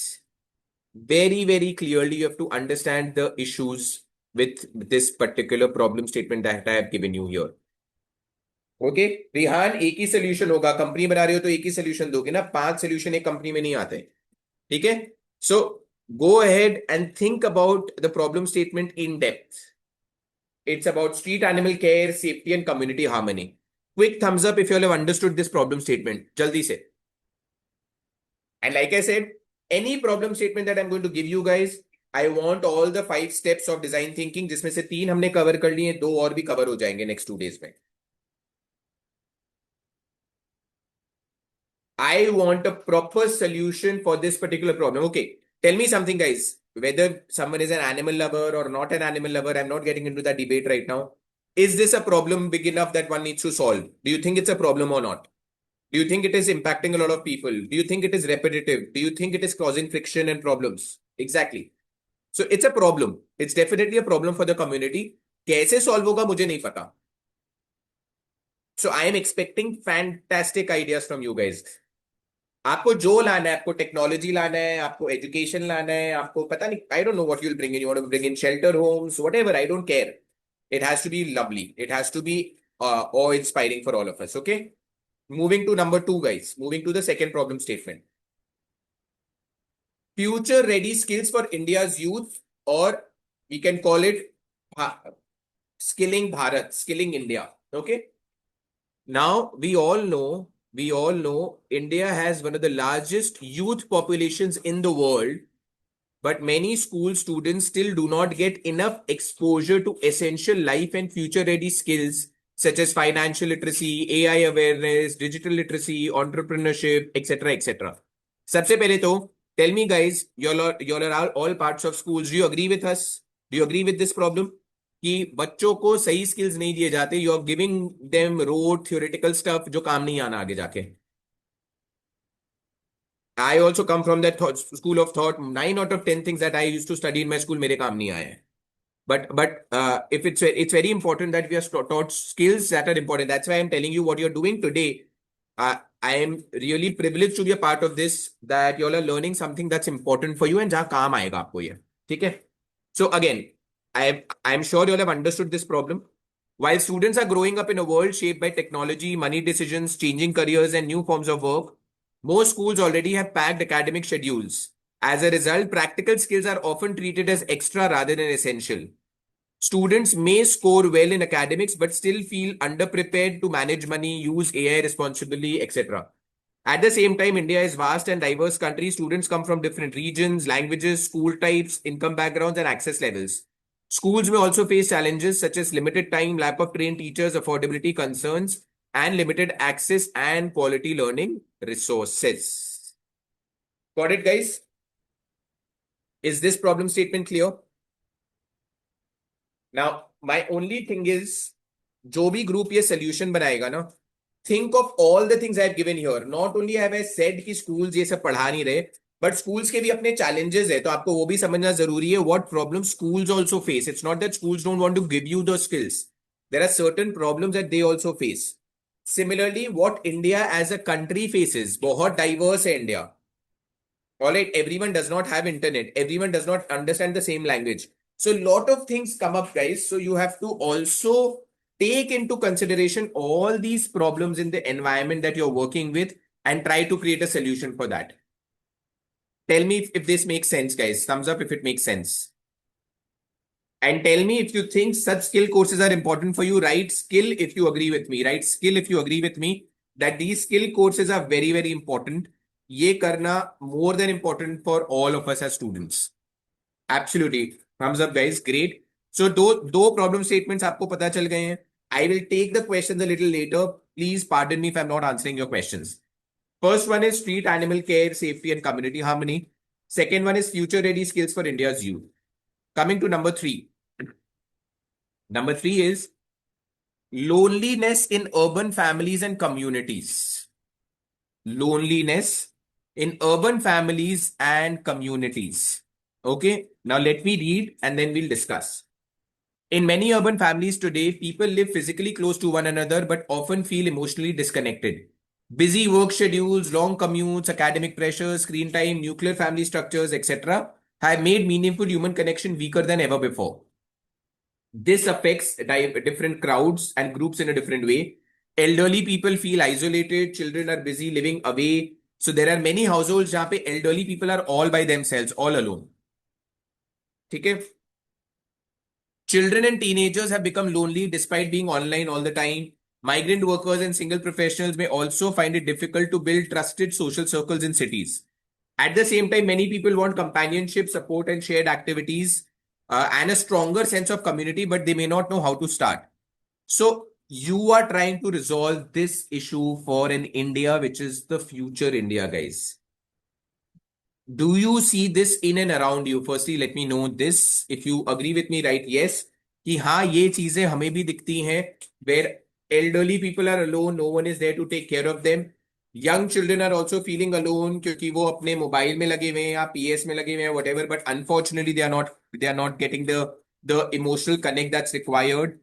Very, very clearly, you have to understand the issues with this particular problem statement that I have given you here. Okay Rihan, एक ही solution होगा। Company बना रहे हो तो एक ही solution दोगे ना, 5 solution एक कंपनी में नहीं आते। ठीक है, so go ahead and think about the problem statement in depth. It's about street animal care, safety and community harmony. Quick thumbs up if you have understood this problem statement, जल्दी से। And like I said, any problem statement that I'm going to give you guys, I want all the 5 steps of design thinking, जिसमें से 3 हमने cover कर लिए, 2 और भी cover हो जाएंगे नेक्स्ट 2 days में। I want a proper solution for this particular problem. Okay, tell me something, guys. Whether someone is an animal lover or not an animal lover, I'm not getting into that debate right now. Is this a problem big enough that one needs to solve? Do you think it's a problem or not? Do you think it is impacting a lot of people? Do you think it is repetitive? Do you think it is causing friction and problems? Exactly. So it's a problem. It's definitely a problem for the community. कैसे solve होगा मुझे नहीं पता. So I am expecting fantastic ideas from you guys. आपको जो लाना है, आपको टेक्नोलॉजी लाना है, आपको एजुकेशन लाना है, आपको पता नहीं, I don't know what you will bring in. You want to bring in shelter homes, whatever, I don't care. It has to be lovely, it has to be awe inspiring for all of us. Okay, Moving to number two, guys. Moving to the second problem statement. Future ready skills for India's youth, or we can call it skilling Bharat, skilling India. Okay. Now we all know India has one of the largest youth populations in the world, but many school students still do not get enough exposure to essential life and future ready skills such as financial literacy, AI awareness, digital literacy, entrepreneurship, etc. etc. सबसे पहले तो tell me guys, you all are all parts of schools. Do you agree with us? Do you agree with this problem? कि बच्चों को सही skills नहीं दिए जाते, you are giving them rote theoretical stuff जो काम नहीं आना आगे जाके. I also come from that school of thought. 9 out of 10 things that I used to study in my school मेरे काम नहीं आए हैं. But if it's very important that we are taught skills that are important. That's why I'm telling you what you're doing today. I am really privileged to be a part of this. That you all are learning something that's important for you and जहाँ काम आएगा आपको ये. ठीक है? So again, I'm sure you all have understood this problem. While students are growing up in a world shaped by technology, money decisions, changing careers, and new forms of work, most schools already have packed academic schedules. As a result, practical skills are often treated as extra rather than essential. Students may score well in academics but still feel underprepared to manage money, use AI responsibly, etc. At the same time, India is vast and diverse country. Students come from different regions, languages, school types, income backgrounds, and access levels. Schools may also face challenges such as limited time, lack of trained teachers, affordability concerns, and limited access and quality learning resources. Got it, guys? Is this problem statement clear? Now, my only thing is, जो भी group ये solution बनाएगा ना, think of all the things I've given here. Not only have I said कि schools ये सब पढ़ा नहीं रहे, but schools के भी अपने challenges है, तो आपको वो भी समझना जरूरी है. What problems schools also face. It's not that schools don't want to give you the skills. There are certain problems that they also face. Similarly, what India as a country faces, बहुत diverse है India. All right, everyone does not have internet. Everyone does not understand the same language. So a lot of things come up, guys. So you have to also take into consideration all these problems in the environment that you're working with and try to create a solution for that. Tell me if this makes sense, guys. Thumbs up if it makes sense. And tell me if you think such skill courses are important for you. Write skill if you agree with me. Write skill if you agree with me that these skill courses are very, very important. ये करना more than important for all of us as students. Absolutely. Thumbs up, guys. Great. So दो problem statements आपको पता चल गए हैं. I will take the questions a little later. Please pardon me if I'm not answering your questions. First one is street animal care, safety, and community harmony. Second one is future ready skills for India's youth. Coming to number three. Number three is loneliness in urban families and communities. Loneliness in urban families and communities. Okay, now let me read and then we'll discuss. In many urban families today, people live physically close to one another but often feel emotionally disconnected. Busy work schedules, long commutes, academic pressures, screen time, nuclear family structures, etc., have made meaningful human connection weaker than ever before. This affects different crowds and groups in a different way. Elderly people feel isolated, children are busy living away. So there are many households where elderly people are all by themselves, all alone. Okay? Children and teenagers have become lonely despite being online all the time. Migrant workers and single professionals may also find it difficult to build trusted social circles in cities. At the same time, many people want companionship, support, and shared activities and a stronger sense of community, but they may not know how to start. So, you are trying to resolve this issue for an India, which is the future India, guys. Do you see this in and around you? Firstly, let me know this. If you agree with me, write yes. कि हाँ ये चीजें हमें भी दिखती हैं where elderly people are alone, no one is there to take care of them. Young children are also feeling alone क्योंकि वो अपने मोबाइल में लगे हुए हैं या PS में लगे हुए हैं, whatever. But unfortunately, they are not getting the emotional connect that's required.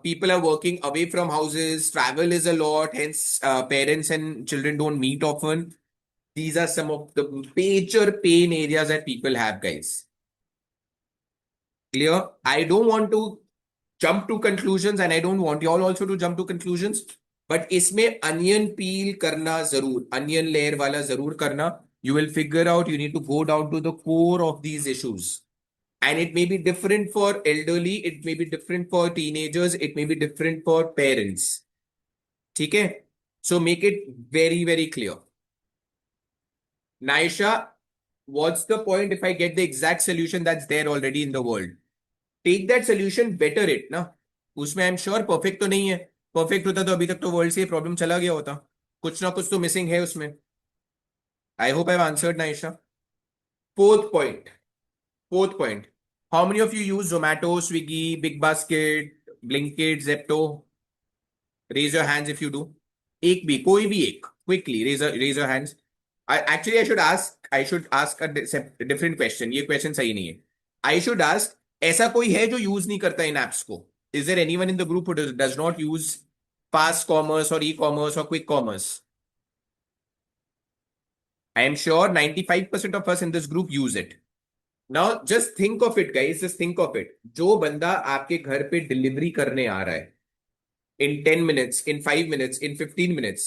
People are working away from houses. Travel is a lot. Hence, parents and children don't meet often. These are some of the major pain areas that people have, guys. Clear? I don't want to jump to conclusions and I don't want y'all also to jump to conclusions. But इसमें onion peel करना जरूर, onion layer वाला जरूर करना. You will figure out, you need to go down to the core of these issues. And it may be different for elderly, it may be different for teenagers, it may be different for parents. ठीक है? So make it very, very clear. Naisha, what's the point if I get the exact solution that's there already in the world? Take that solution, better it, ना. उसमें I am sure perfect तो नहीं है. Perfect होता तो अभी तक तो वर्ल्ड से ये प्रॉब्लम चला गया होता. कुछ ना कुछ तो मिसिंग है उसमें. I hope I have answered, Naisha. Fourth point. Fourth point. How many of you use Zomato, Swiggy, Big Basket, Blinkit, Zepto? Raise your hands if you do. एक भी, कोई भी एक, quickly raise your hands. Actually, I should ask a different question. ये question सही नहीं है. I should ask, ऐसा कोई है जो यूज नहीं करता इन एप्स को? Is there anyone in the group who does not use fast commerce or e-commerce or quick commerce? I am sure 95% of us in this group use it. Now just think of it, guys. Just think of it. जो बंदा आपके घर पे delivery करने आ रहा है in 10 minutes, in 5 minutes, in 15 minutes,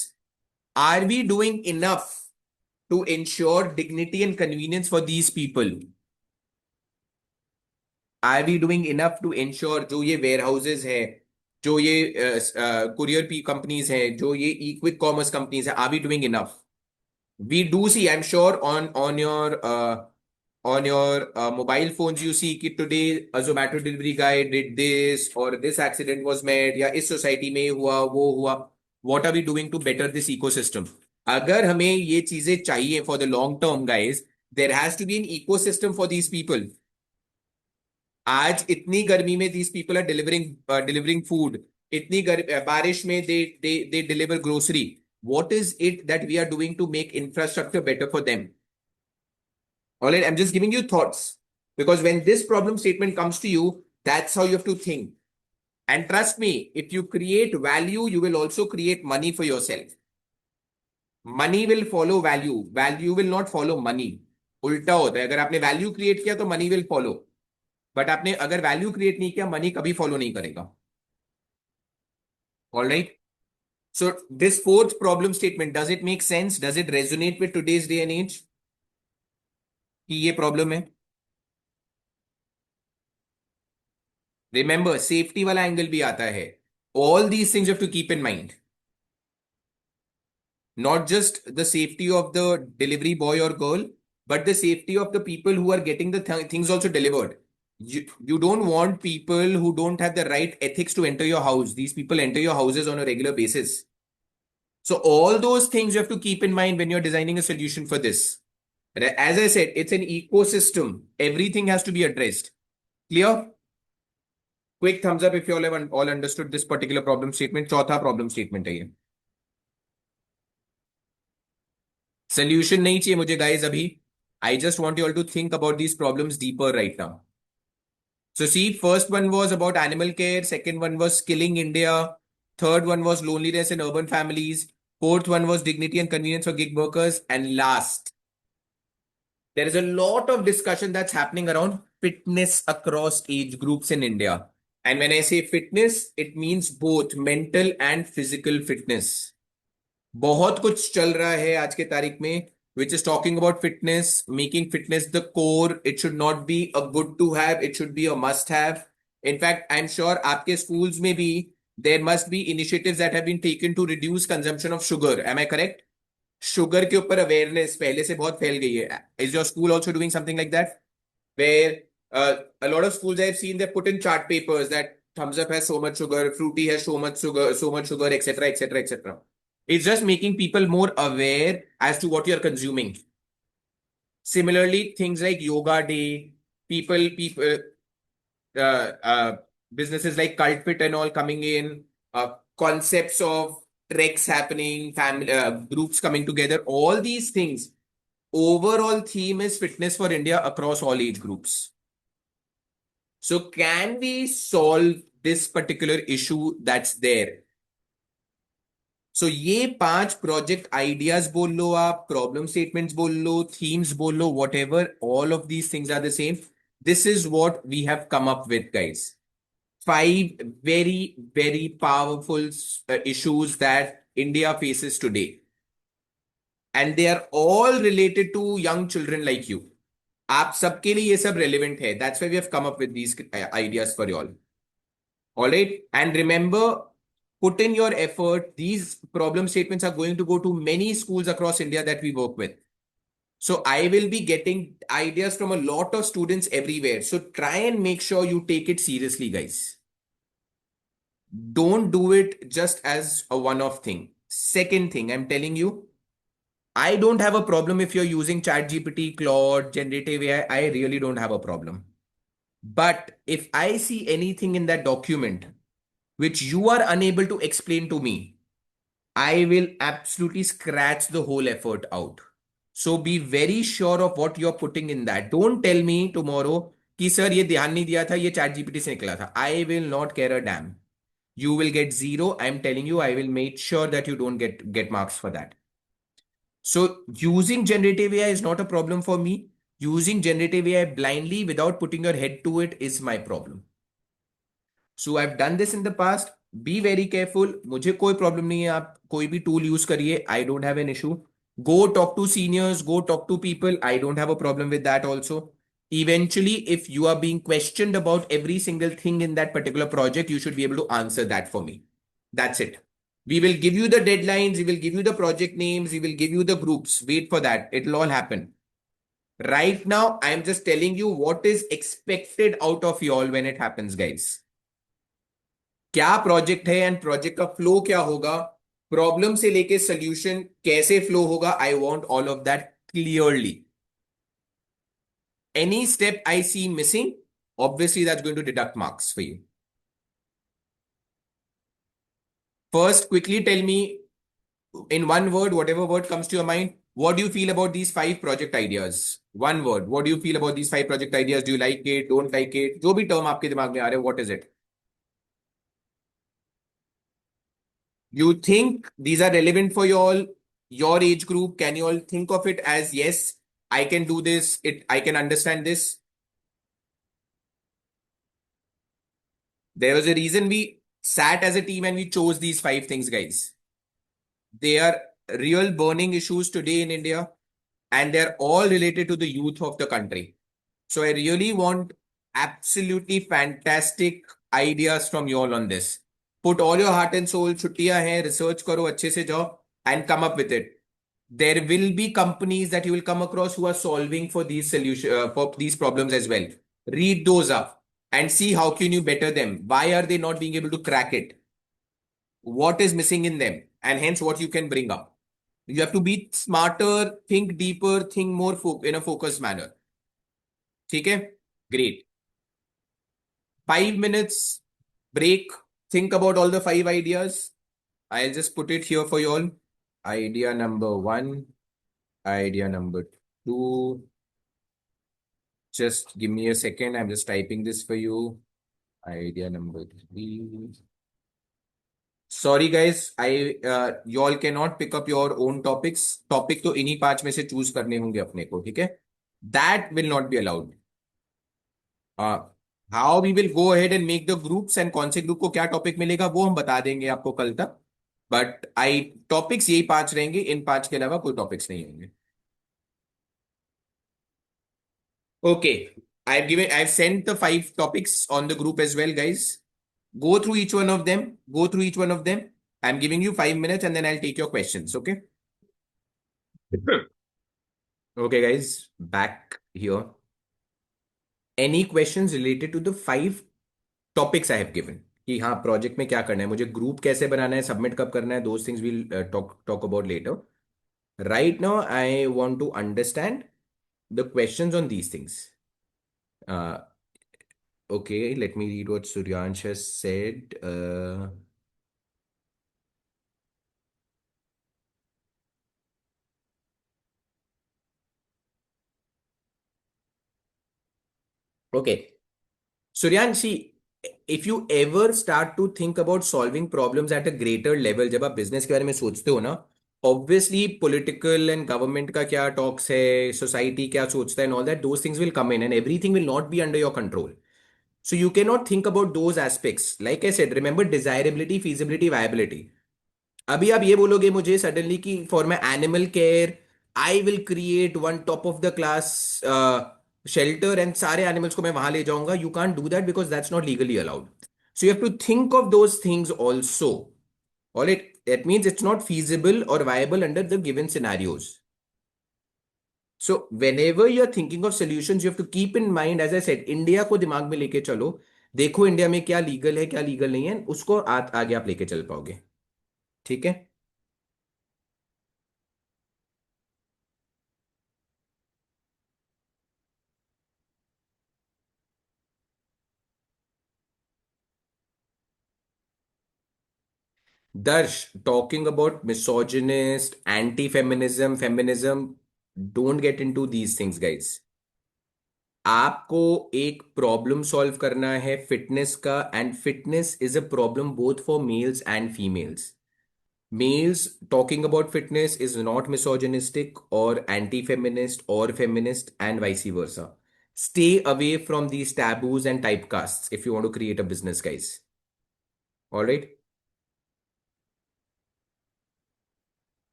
are we doing enough to ensure dignity and convenience for these people? Are we doing enough to ensure जो ये वेयर हाउसेज हैं, जो ये कुरियर पी कंपनीज हैं, जो ये ई क्विक कॉमर्स कंपनीज हैं, are we doing enough? We do see, I'm sure on your mobile phones you see कि today a Zomato delivery guy did this or this accident was made या इस society में हुआ वो हुआ. What are we doing to better this ecosystem? अगर हमें ये चीजें चाहिए for the long term, guys, there has to be an ecosystem for these people. आज इतनी गर्मी में these people are delivering food. इतनी बारिश में they deliver grocery. What is it that we are doing to make infrastructure better for them? All right, I'm just giving you thoughts, because when this problem statement comes to you, that's how you have to think. And trust me, if you create value, you will also create money for yourself. Money will follow value. Value will not follow money. उल्टा होता है. अगर आपने value create किया तो money will follow. But आपने अगर value create नहीं किया, मनी कभी फॉलो नहीं करेगा. All right. So this fourth problem statement, does it make sense? Does it resonate with today's day and age? कि ये प्रॉब्लम है. Remember, safety वाला एंगल भी आता है. All these things you have to keep in mind. Not just the safety of the delivery boy or girl, but the safety of the people who are getting the things also delivered. You don't want people who don't have the right ethics to enter your house. These people enter your houses on a regular basis. So all those things you have to keep in mind when you're designing a solution for this. As I said, it's an ecosystem. Everything has to be addressed. Clear? Quick thumbs up if you all have all understood this particular problem statement. चौथा problem statement है ये. Solution नहीं चाहिए मुझे guys अभी. I just want you all to think about these problems deeper right now. So see, first one was about animal care. Second one was skilling India. Third one was loneliness in urban families. Fourth one was dignity and convenience for gig workers. And last, there is a lot of discussion that's happening around fitness across age groups in India. And when I say fitness, it means both mental and physical fitness. बहुत कुछ चल रहा है आज के तारीख में which is talking about fitness, making fitness the core. It should not be a good to have, it should be a must have. In fact, I'm sure आपके schools में भी there must be initiatives that have been taken to reduce consumption of sugar. Am I correct? Sugar के ऊपर awareness पहले से बहुत फैल गई है. Is your school also doing something like that? Where a lot of schools I have seen they put in chart papers that thumbs up has so much sugar, fruity has so much sugar, etc., etc., etc. It's just making people more aware as to what you're consuming. Similarly, things like yoga day, people, businesses like Cult Fit and all coming in, concepts of treks happening, family groups coming together, all these things. Overall theme is fitness for India across all age groups. So can we solve this particular issue that's there? So ये 5 project ideas बोल लो आप, problem statements बोल लो, themes बोल लो, whatever, all of these things are the same. This is what we have come up with, guys. Five very, very powerful issues that India faces today. And they are all related to young children like you. आप सबके लिए ये सब relevant है. That's why we have come up with these ideas for you all. All right. And remember, put in your effort. These problem statements are going to go to many schools across India that we work with. So I will be getting ideas from a lot of students everywhere. So try and make sure you take it seriously, guys. Don't do it just as a one-off thing. Second thing, I'm telling you, I don't have a problem if you're using ChatGPT, Claude, generative AI. I really don't have a problem. But if I see anything in that document which you are unable to explain to me, I will absolutely scratch the whole effort out. So be very sure of what you're putting in that. Don't tell me tomorrow कि sir ये ध्यान नहीं दिया था ये chat GPT से निकला था. I will not care a damn. You will get zero. I'm telling you, I will make sure that you don't get marks for that. So using generative AI is not a problem for me. Using generative AI blindly without putting your head to it is my problem. So I've done this in the past. Be very careful. मुझे कोई problem नहीं है. आप कोई भी tool use करिए. I don't have an issue. Go talk to seniors. Go talk to people. I don't have a problem with that also. Eventually, if you are being questioned about every single thing in that particular project, you should be able to answer that for me. That's it. We will give you the deadlines. We will give you the project names. We will give you the groups. Wait for that. It'll all happen. Right now, I'm just telling you what is expected out of you all when it happens, guys. क्या project है and project का flow क्या होगा problem से लेके solution कैसे flow होगा I want all of that clearly any step I see missing obviously that's going to deduct marks for you. First, quickly tell me in one word, whatever word comes to your mind, what do you feel about these five project ideas? One word. What do you feel about these five project ideas? Do you like it? Don't like it? जो भी term आपके दिमाग में आ रहे हैं, what is it? You think these are relevant for you all, your age group? Can you all think of it as yes, I can do this, I can understand this? There was a reason we sat as a team and we chose these five things, guys. They are real burning issues today in India, and they're all related to the youth of the country. So I really want absolutely fantastic ideas from you all on this. Put all your heart and soul, छुट्टियां हैं, research करो अच्छे से जाओ and come up with it. There will be companies that you will come across who are solving for these solution for these problems as well. Read those up and see how can you better them. Why are they not being able to crack it? What is missing in them? And hence what you can bring up. You have to be smarter, think deeper, think more in a focused manner. ठीक है? Great. 5 minutes break. Think about all the five ideas. I'll just put it here for you all. Idea number one, idea number two. Just give me a second. I'm just typing this for you. Idea number three. Sorry guys, you all cannot pick up your own topics. Topic तो इन्हीं पांच में से choose करने होंगे अपने को, ठीक है? That will not be allowed. How we will go ahead and make the groups and कौन से ग्रुप को क्या टॉपिक मिलेगा वो हम बता देंगे आपको कल तक. बट टॉपिक्स यही पांच रहेंगे, इन पांच के अलावा कोई टॉपिक्स नहीं होंगे. Okay, I've sent the five topics on the group as well, guys. Go through each one of them. Go through each one of them. I'm giving you 5 minutes and then I'll take your questions. Okay. Okay, guys, back here. Any questions related to the five topics I have given? कि हाँ project में क्या करना है, मुझे group कैसे बनाना है, submit कब करना है, those things we'll talk about later. Right now, I want to understand the questions on these things. Uh, okay, let me read what Suryansh has said. Okay, Suryansh, see, if you ever start to think about solving problems at a greater level, जब आप business के बारे में सोचते हो ना, obviously political and government का क्या talks है, society क्या सोचता है and all that, those things will come in and everything will not be under your control. So you cannot think about those aspects. Like I said, remember desirability, feasibility, viability. अभी आप ये बोलोगे मुझे suddenly कि for my animal care I will create one top of the class shelter and सारे animals को मैं वहां ले जाऊंगा. You can't do that because that's not legally allowed. So you have to think of those things also. All it that means it's not feasible or viable under the given scenarios. So whenever you're thinking of solutions, you have to keep in mind, as I said, India को दिमाग में लेके चलो. देखो India में क्या legal है क्या लीगल नहीं है, उसको आगे आप लेके चल पाओगे. ठीक है. Darsh, talking about misogynist, anti-feminism, feminism, don't get into these things, guys. आपको एक प्रॉब्लम सॉल्व करना है फिटनेस का, and fitness is a problem both for mails and females. Males talking about fitness is not misogynistic or anti-feminist or feminist and vice versa. Stay away from these taboos and typecasts if you want to create a business, guys. All right?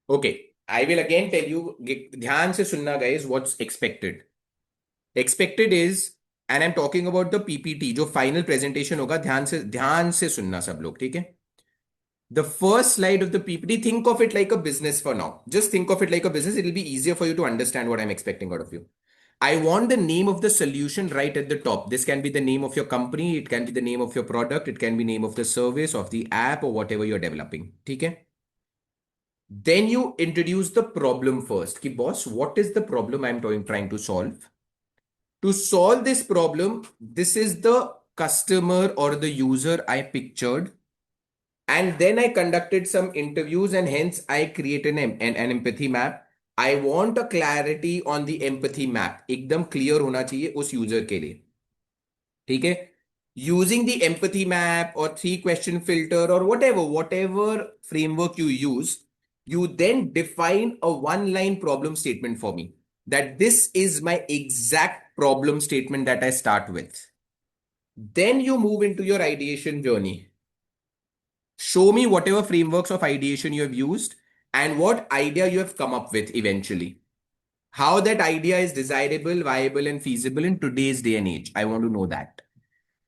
Okay. I will again tell you, ध्यान से सुनना guys, what's expected. Expected is, and I'm talking about the PPT, जो final presentation होगा, ध्यान से सुनना सब लोग, ठीक है? The first slide of the PPT, think of it like a business for now. Just think of it like a business. It will be easier for you to understand what I'm expecting out of you. I want the name of the solution right at the top. This can be the name of your company, it can be the name of your product, it can be name of the service, of the app, or whatever you're developing. Okay? Then you introduce the problem first. Ki boss, what is the problem I'm trying to solve? To solve this problem, this is the customer or the user I pictured. And then I conducted some interviews and hence I created an empathy map. I want a clarity on the empathy map. एकदम clear होना चाहिए उस user के लिए. ठीक है. Using the empathy map or 3 question filter or whatever framework you use, you then define a one-line problem statement for me. That this is my exact problem statement that I start with. Then you move into your ideation journey. Show me whatever frameworks of ideation you have used and what idea you have come up with eventually. How that idea is desirable, viable, and feasible in today's day and age. I want to know that.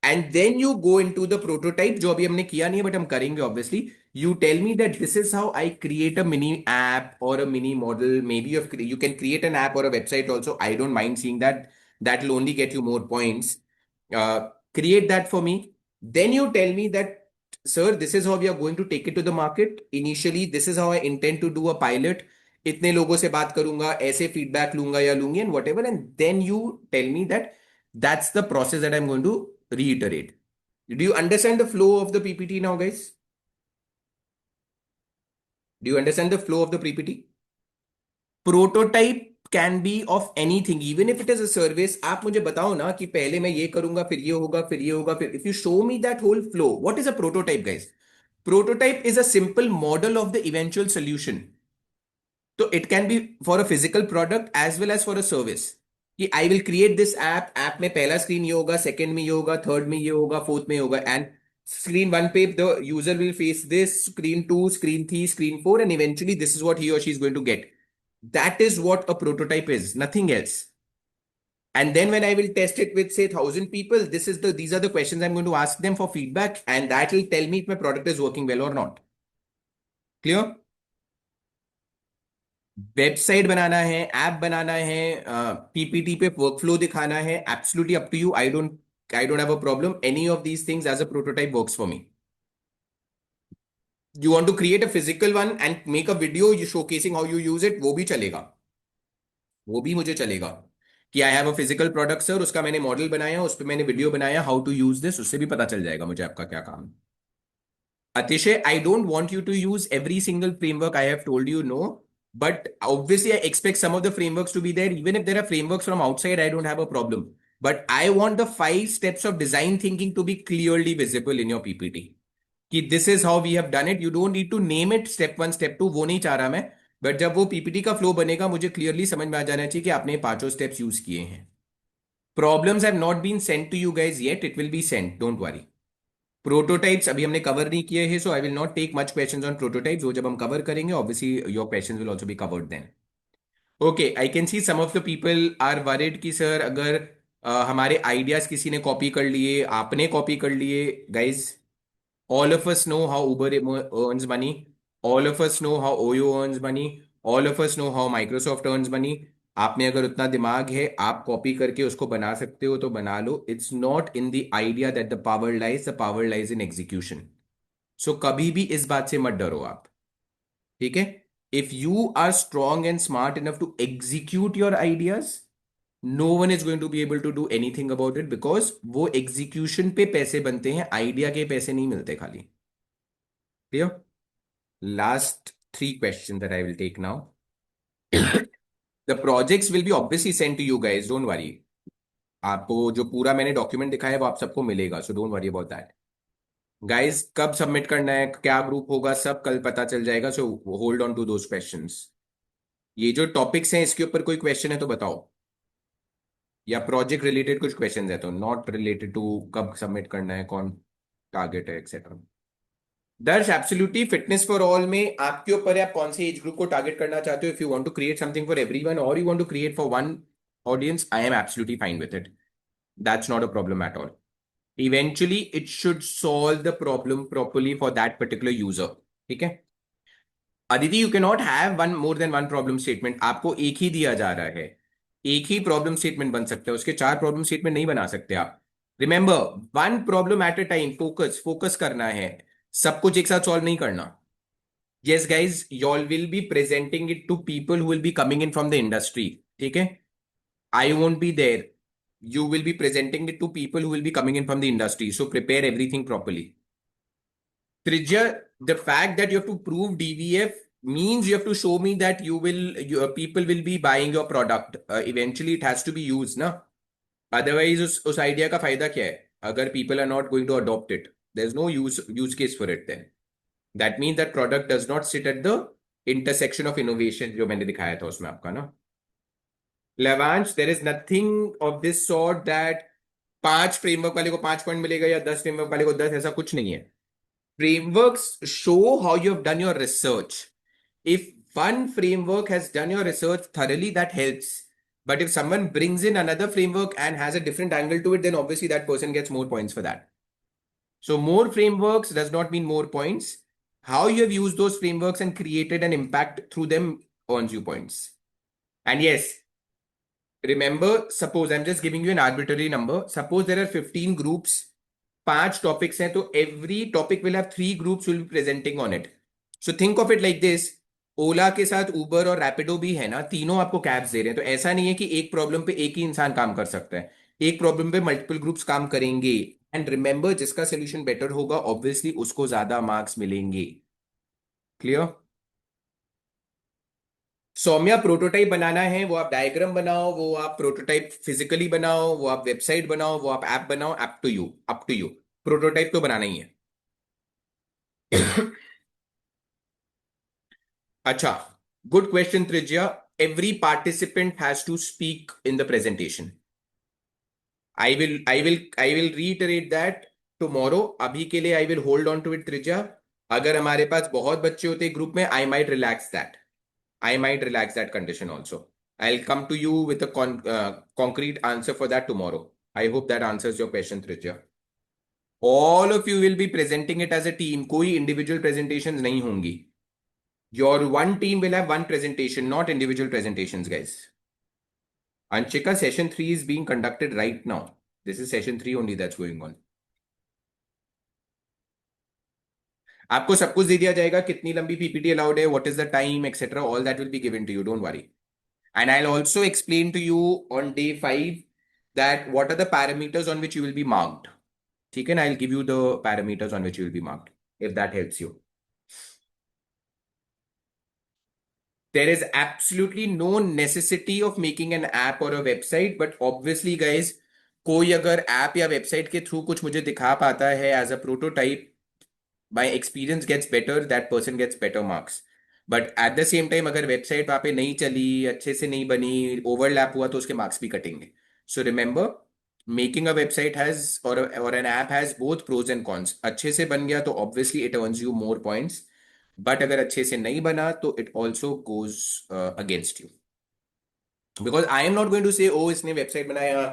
And then you go into the prototype, जो अभी हमने किया नहीं है, but हम करेंगे obviously. You tell me that this is how I create a mini app or a mini model. Maybe you can create an app or a website also. I don't mind seeing that. That will only get you more points. Create that for me. Then you tell me that, sir, this is how we are going to take it to the market. Initially, this is how I intend to do a pilot. इतने लोगों से बात करूंगा, ऐसे feedback लूंगा या लूंगी, and whatever. And then you tell me that that's the process that I'm going to reiterate. Do you understand the flow of the PPT now, guys? Do you understand the flow of the PPT? Prototype can be of anything, even if it is a service. आप मुझे बताओ ना कि पहले मैं ये करूंगा, फिर ये होगा, फिर ये होगा, फिर if you show me that whole flow, what is a prototype, guys? Prototype is a simple model of the eventual solution. So it can be for a physical product as well as for a service. कि I will create this app. App में पहला screen ये होगा, second में ये होगा, third में ये होगा, फोर्थ में ये होगा, एंड screen 1 पे the user will face this, screen 2, screen 3, screen 4, and eventually this is what he or she is going to get. That is what a prototype is, nothing else. And then when I will test it with say 1,000 people, these are the questions I'm going to ask them for feedback, and that will tell me if my product is working well or not. Clear? Website बनाना है, app बनाना है, PPT पे workflow दिखाना है, absolutely up to you. I don't have a problem. Any of these things as a prototype works for me. You want to create a physical one and make a video showcasing how you use it, वो भी चलेगा. वो भी मुझे चलेगा कि I have a physical product sir, उसका मैंने मॉडल बनाया, उस पर मैंने वीडियो बनाया, हाउ टू यूज दिस, उससे भी पता चल जाएगा मुझे आपका क्या काम है. Atishay, I don't want you to use every single framework I have told you, no. But obviously, I expect some of the frameworks to be there. Even if there are frameworks from outside, I don't have a problem. But I want the 5 steps of design thinking to be clearly visible in your PPT. कि this is how we have done it. You don't need to name it step 1, step 2. वो नहीं चाह रहा मैं. But जब वो PPT का flow बनेगा मुझे क्लियरली समझ में आ जाना चाहिए कि आपने ये पांचों स्टेप्स यूज किए हैं. Problems have not been sent to you guys yet, it will be sent, don't worry. Prototypes अभी हमने कवर नहीं किए हैं, so I will not take much questions on prototypes. वो जब हम कवर करेंगे obviously your questions will also be covered then. Okay, I can see some of the people are worried कि सर अगर हमारे आइडियाज किसी ने कॉपी कर लिए, आपने कॉपी कर लिए. Guys, all of us know how Uber earns money. All of us know how Oyo earns money. All of us know how Microsoft earns money. आप में अगर उतना दिमाग है, आप कॉपी करके उसको बना सकते हो तो बना लो. It's not in the idea that the power lies in execution. So कभी भी इस बात से मत डरो आप. ठीक है. If you are strong and smart enough to execute your ideas, no one is going to be able to do anything about it, because वो एग्जीक्यूशन पे पैसे बनते हैं, आइडिया के पैसे नहीं मिलते खाली. Clear. Last three questions that I will take now. The projects will be obviously sent to you guys. Don't worry. आपको जो पूरा मैंने डॉक्यूमेंट दिखाया है वो आप सबको मिलेगा. So don't worry about that. Guys, कब सबमिट करना है, क्या ग्रुप होगा, सब कल पता चल जाएगा. So hold on to those questions. ये जो टॉपिक्स हैं इसके ऊपर कोई क्वेश्चन है तो बताओ, या प्रोजेक्ट रिलेटेड कुछ क्वेश्चंस है तो, नॉट रिलेटेड टू कब सबमिट करना है, कौन टारगेट है एक्सेट्रा. दर्श, एब्सोल्युटली फिटनेस फॉर ऑल में आपके ऊपर है, आप कौन से एज ग्रुप को टारगेट करना चाहते हो. If you want to create something for everyone और you want to create for one audience, I am absolutely fine with it. That's not a problem at all. Eventually it should solve the problem properly for that particular user. ठीक है. Aditi, you can not have one more than one problem statement. आपको एक ही दिया जा रहा है, एक ही problem statement बन सकता है, उसके चार प्रॉब्लम स्टेटमेंट नहीं बना सकते आप. Remember, one problem at a time. Focus focus करना है, सब कुछ एक साथ सॉल्व नहीं करना. Yes, guys, y'all will be presenting it to people who will be coming in from the industry. ठीक है. I won't be there. You will be presenting it to people who will be coming in from the industry. So prepare everything properly. Trijya, the fact that you have to prove DVF means you have to show me that your people will be buying your product. Eventually, it has to be used, ना. Otherwise, उस idea का फायदा क्या है? अगर people are not going to adopt it, there's no use case for it then. That means that product does not sit at the intersection of innovation जो मैंने दिखाया था उसमें आपका ना. Levanch, there is nothing of this sort that पांच framework वाले को 5 पॉइंट मिलेगा या 10 फ्रेमवर्क वाले को 10, ऐसा कुछ नहीं है. Frameworks show how you have done your research. If one framework has done your research thoroughly, that helps. But if someone brings in another framework and has a different angle to it, then obviously that person gets more points for that. So more frameworks does not mean more points. How you have used those frameworks and created an impact through them earns you points. And yes, remember, suppose I'm just giving you an arbitrary number. Suppose there are 15 groups, 5 topics हैं, तो every topic will have 3 groups will be presenting on it. So think of it like this. ओला के साथ उबर और रैपिडो भी है ना, तीनों आपको कैब्स दे रहे हैं. तो ऐसा नहीं है कि एक प्रॉब्लम पे एक ही इंसान काम कर सकता है, एक प्रॉब्लम पे मल्टीपल ग्रुप्स काम करेंगे. एंड रिमेंबर, जिसका सोल्यूशन बेटर होगा ऑब्वियसली उसको ज्यादा मार्क्स मिलेंगे. क्लियर. सौम्या, प्रोटोटाइप बनाना है, वो आप डायग्राम बनाओ, वो आप प्रोटोटाइप फिजिकली बनाओ, वो आप वेबसाइट बनाओ, वो आप ऐप बनाओ, up to you, up to you. Prototype तो बनाना ही है. अच्छा, good question Trijya. Every participant has to speak in the presentation. I will reiterate that tomorrow. अभी के लिए I will hold on to it Trijya. अगर हमारे पास बहुत बच्चे होते ग्रुप में, I might relax that condition also. I'll come to you with a concrete answer for that tomorrow. I hope that answers your question, Trijya. All of you will be presenting it as a team. कोई individual presentations नहीं होंगी. Your one team will have one presentation, not individual presentations, guys. Anshika, session 3 is being conducted right now. This is session 3 only that's going on. आपको सब कुछ दे दिया जाएगा, कितनी लंबी पीपीटी अलाउड है, what is the time etcetera, all that will be given to you, don't worry. And I'll also explain to you on day 5 that what are the parameters on which you will be marked. ठीक है ना, I'll give you the parameters on which you will be marked, if that helps you. There is absolutely no necessity of making an app or a website, but obviously guys, कोई अगर app या website के through कुछ मुझे दिखा पाता है as a prototype, my experience gets better, that person gets better marks. But at the same time अगर वेबसाइट वहां पे नहीं चली, अच्छे से नहीं बनी, ओवरलैप हुआ, तो उसके मार्क्स भी कटेंगे. So remember, making a website has और an app has both pros and cons. अच्छे से बन गया तो obviously it earns you more points, but अगर अच्छे से नहीं बना तो it also goes against you. Because I am not going to say ओ इसने वेबसाइट बनाया,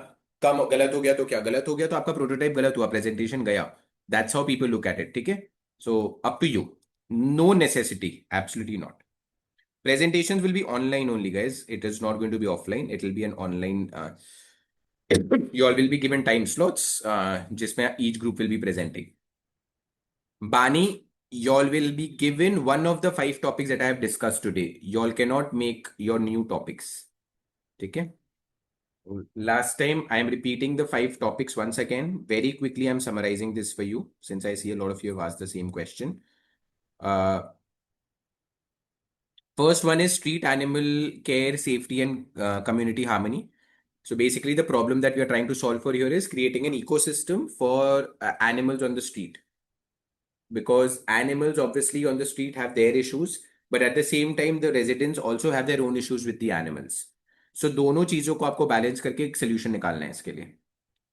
कम गलत हो गया तो क्या गलत हो गया, तो आपका प्रोटोटाइप गलत हुआ, प्रेजेंटेशन गया. That's how people look at it. ठीक है. So up to you. No necessity. Absolutely not. Presentations will be online only, guys. It is not going to be offline. It will be an online. You all will be given time slots, जिसमें each group will be presenting. Bani, you all will be given one of the 5 topics that I have discussed today. You all cannot make your new topics. Okay. Last time, I am repeating the 5 topics once again. Very quickly, I'm summarizing this for you since I see a lot of you have asked the same question. Uh, First one is street animal care, safety, and community harmony. So basically, the problem that we are trying to solve for here is creating an ecosystem for animals on the street. Because animals obviously on the street have their issues, but at the same time, the residents also have their own issues with the animals. So दोनों चीजों को आपको balance करके एक solution निकालना है इसके लिए.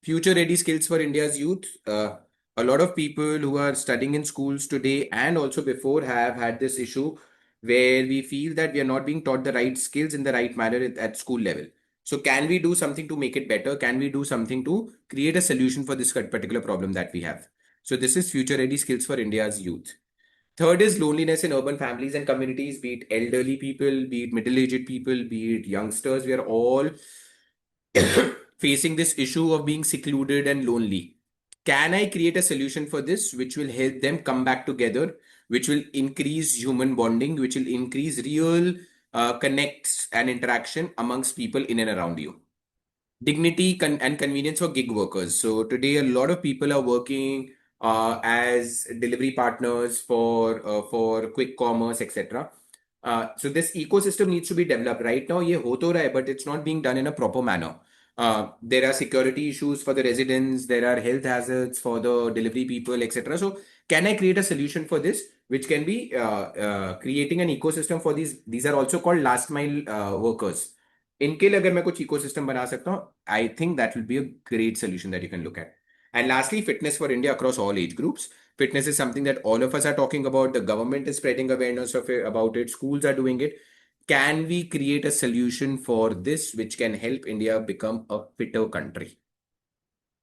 Future ready skills for India's youth. A lot of people who are studying in schools today and also before have had this issue where we feel that we are not being taught the right skills in the right manner at school level. So, can we do something to make it better? Can we do something to create a solution for this particular problem that we have? So, this is future ready skills for India's youth. Third is loneliness in urban families and communities, be it elderly people, be it middle aged people, be it youngsters. We are all facing this issue of being secluded and lonely. Can I create a solution for this which will help them come back together, which will increase human bonding, which will increase real connects and interaction amongst people in and around you? Dignity and convenience for gig workers. So today, a lot of people are working as delivery partners for quick commerce, etc. So this ecosystem needs to be developed. Right now, ये हो तो रहा है, but it's not being done in a proper manner. There are security issues for the residents. There are health hazards for the delivery people, etc. So can I create a solution for this, which can be creating an ecosystem for these? These are also called last mile workers. इनके लिए अगर मैं कुछ ecosystem बना सकता हूँ, I think that will be a great solution that you can look at. And lastly, fitness for India across all age groups. Fitness is something that all of us are talking about. The government is spreading awareness of it, about it. Schools are doing it. Can we create a solution for this which can help India become a fitter country?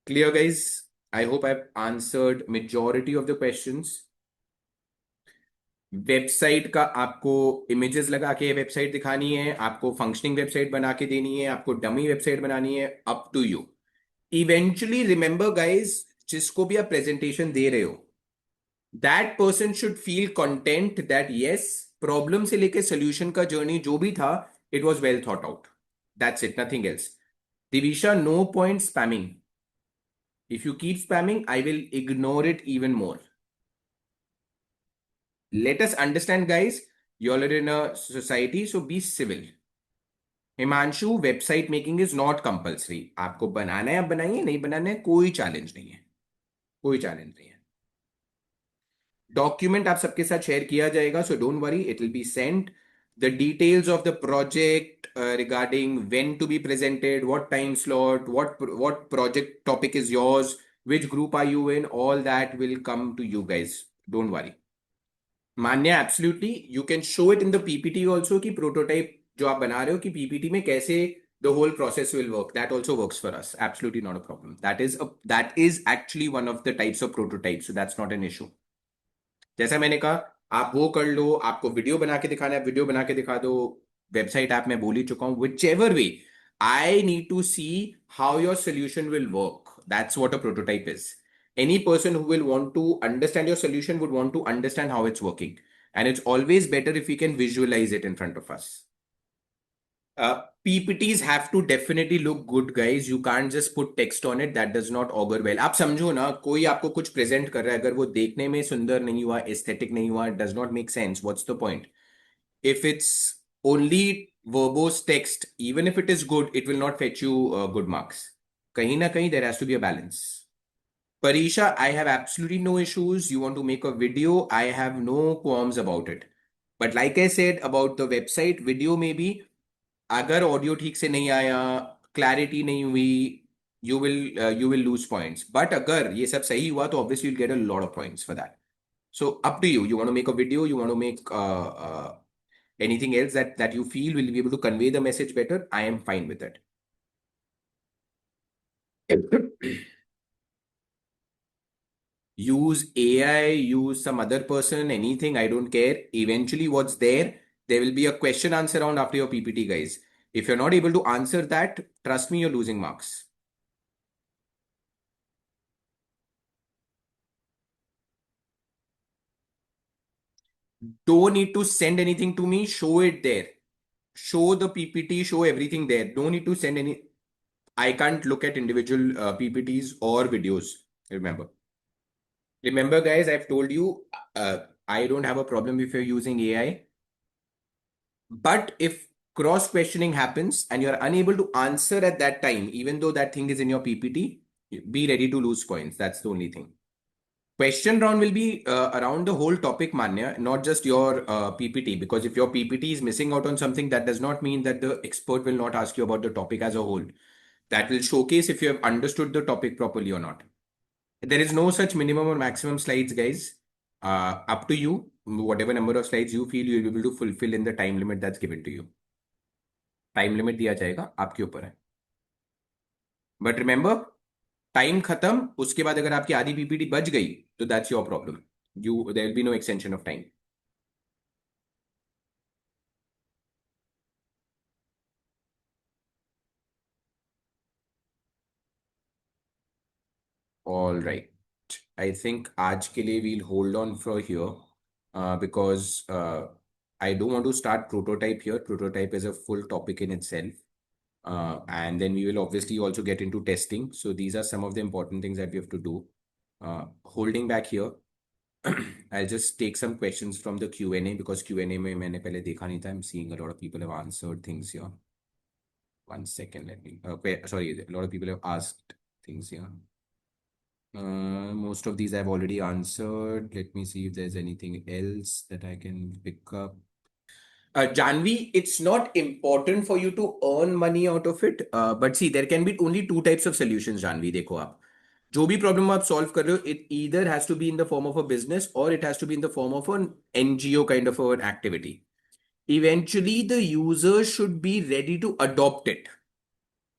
Clear, guys? I hope I've answered majority of the questions. Website का आपको images लगा के website दिखानी है, आपको functioning website बना के देनी है, आपको डमी वेबसाइट बनानी है, up to you. Eventually remember guys, जिसको भी आप प्रेजेंटेशन दे रहे हो, that person should feel content that yes, problem से लेके सोल्यूशन का जर्नी जो भी था, it was well thought out. That's it, nothing else. Divisha, no point spamming. If you keep spamming I will ignore it even more. Let us understand, guys. You all are in a society, so be civil. Himanshu, website making is not compulsory. आपको बनाना है आप बनाइए, नहीं बनाना है कोई challenge नहीं है. कोई चैलेंज नहीं है. डॉक्यूमेंट आप सबके साथ शेयर किया जाएगा, so don't worry, it will be Saint. The details of the project regarding when to be presented, what time slot, what project topic is yours, which group are you in, all that will come to you guys. Don't worry. Manya, absolutely you can show it in the PPT also कि prototype जो आप बना रहे हो कि PPT में कैसे the whole process will work. That also works for us. Absolutely not a problem. That is actually one of the types of prototype, so that's not an issue. जैसा मैंने कहा, आप वो कर लो, आपको वीडियो बना के दिखाना है वीडियो बना के दिखा दो. वेबसाइट ऐप में बोल ही चुका हूं. Whichever way, I need to see how your solution will work. That's what a prototype is. Any person who will want to understand your solution would want to understand how it's working. And it's always better if we can visualize it in front of us. PPTs have to definitely look good, guys. You can't just put text on it. That does not augur well. आप समझो ना, कोई आपको कुछ present कर रहा है, अगर वो देखने में सुंदर नहीं हुआ, एस्थेटिक नहीं हुआ, does not make sense. What's the point? If it's only verbose text, even if it is good, it will not fetch you good marks. कहीं ना कहीं there has to be a balance. Parisha, I have absolutely no issues. You want to make a video, I have no qualms about it. But like I said about the website, video में भी अगर audio ठीक से नहीं आया, clarity नहीं हुई, you will lose points. But अगर ये सब सही हुआ तो obviously you'll get a lot of points for that. So up to you. You want to make a video, you want to make anything else that you feel will be able to convey the message better. I am fine with it. Use AI, use some other person, anything, I don't care. Eventually, what's there will be a question answer round after your PPT, guys. If you're not able to answer that, trust me, you're losing marks. Don't need to send anything to me, show it there. Show the PPT, show everything there. Don't need to send any. I can't look at individual PPTs or videos. Remember. Remember, guys, I've told you, I don't have a problem if you're using AI. But if cross questioning happens and you're unable to answer at that time, even though that thing is in your PPT, be ready to lose points. That's the only thing. Question round will be around the whole topic, Manya, not just your PPT. Because if your PPT is missing out on something, that does not mean that the expert will not ask you about the topic as a whole. That will showcase if you have understood the topic properly or not. There is no such minimum or maximum slides, guys. Up to you. Whatever number of slides you feel you'll be able to fulfill in the time limit that's given to you. Time limit दिया जाएगा, आपके ऊपर है. But remember, time खत्म उसके बाद अगर आपकी आधी पीपीटी बच गई तो that's your problem. There will be no extension of time. All right. I think आज के लिए we'll hold on for here because I don't want to start prototype here. Prototype is a full topic in itself. And then we will obviously also get into testing. So these are some of the important things that we have to do. Holding back here, I'll just take some questions from the Q&A because Q&A में मैंने पहले देखा नहीं था. I'm seeing a lot of people have answered things here. One second, let me. Okay, sorry, a lot of people have asked things here. Most of these I've already answered. Let me see if there's anything else that I can pick up. Janvi, it's not important for you to earn money out of it. But see, there can be only two types of solutions, Janvi. देखो आप जो भी problem आप solve कर रहे हो, it either has to be in the form of a business or it has to be in the form of an NGO kind of an activity. Eventually, the user should be ready to adopt it.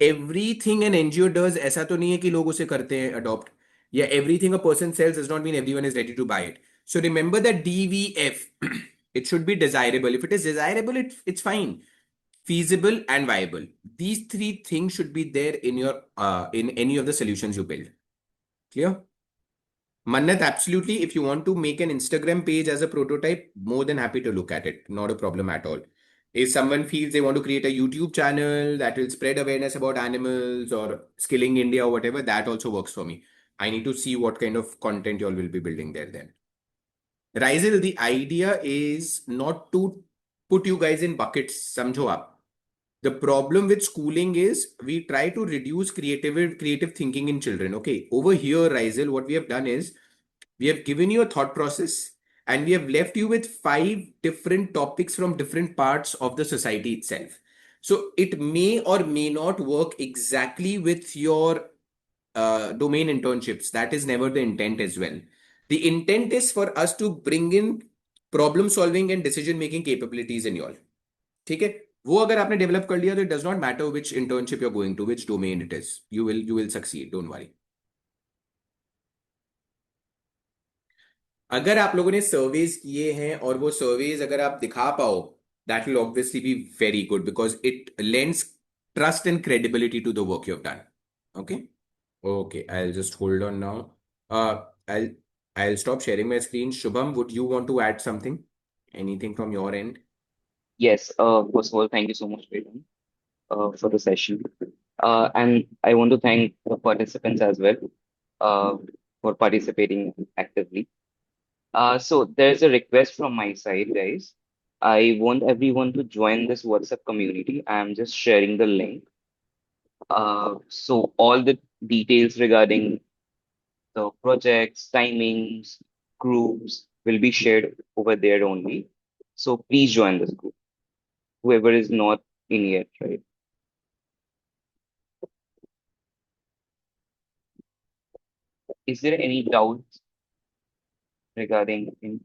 Everything an NGO does, ऐसा तो नहीं है कि लोग उसे करते हैं adopt. Yeah, everything a person sells does not mean everyone is ready to buy it. So remember that DVF, it should be desirable. If it is desirable, it's fine. Feasible and viable. These three things should be there in your in any of the solutions you build. Clear? Mannat, absolutely. If you want to make an Instagram page as a prototype, more than happy to look at it. Not a problem at all. If someone feels they want to create a YouTube channel that will spread awareness about animals or skilling India or whatever, that also works for me. I need to see what kind of content you all will be building there then. Rizal, the idea is not to put you guys in buckets. Samjho aap. The problem with schooling is we try to reduce creative thinking in children. Okay. Over here, Rizal, what we have done is we have given you a thought process and we have left you with 5 different topics from different parts of the society itself. So it may or may not work exactly with your domain internships. That is never the intent as well. The intent is for us to bring in problem solving and decision making capabilities in you all. ठीक है. वो अगर आपने develop कर लिया तो it does not matter which internship you're going to, which domain it is. You will succeed. Don't worry. अगर आप लोगों ने सर्वेज किए हैं और वो सर्वेज अगर आप दिखा पाओ, that will obviously be very good because it lends trust and credibility to the work you have done. Okay. Okay, I'll just hold on now. I'll stop sharing my screen. Shubham, would you want to add something? Anything from your end? Yes, first of all, thank you so much, Vedant, for the session. And I want to thank the participants as well uh, for participating actively. So there's a request from my side, guys. I want everyone to join this WhatsApp community. I'm just sharing the link. So all the details regarding the projects, timings, groups will be shared over there only. So please join this group. Whoever is not in yet, right? Is there any doubts regarding the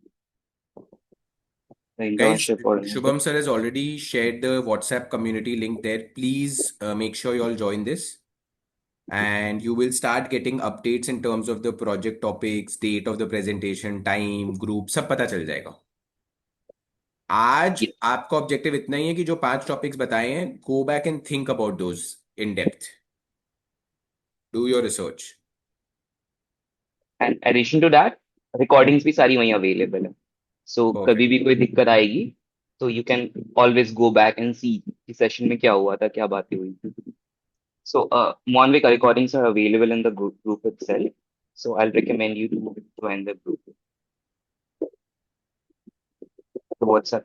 Guys, internship or anything? Shubham sir has already shared the WhatsApp community link there. Please make sure you all join this, and you will start getting updates in terms of the project topics, date of the presentation, time, group, सब पता चल जाएगा। आज Yes. आपका objective इतना ही है कि जो 5 टॉपिक्स बताए हैं, go back and think about those in depth, do your research. And addition to that, recordings भी सारी वहीं अवेलेबल है. So कभी परफेक्ट। भी कोई दिक्कत आएगी, तो you can always go back and see कि सेशन में क्या हुआ था, क्या बातें हुई थी. So Monvik recordings are available in the group itself. So I'll recommend you to join the group. The WhatsApp.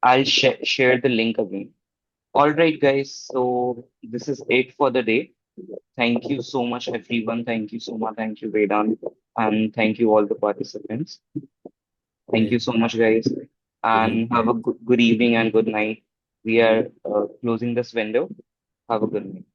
I'll share the link again. All right, guys. So this is it for the day. Thank you so much, everyone. Thank you so much. Thank you, Vedant. And thank you, all the participants. Thank you so much, guys. And have a good evening and good night. We are closing this window. Have a good night.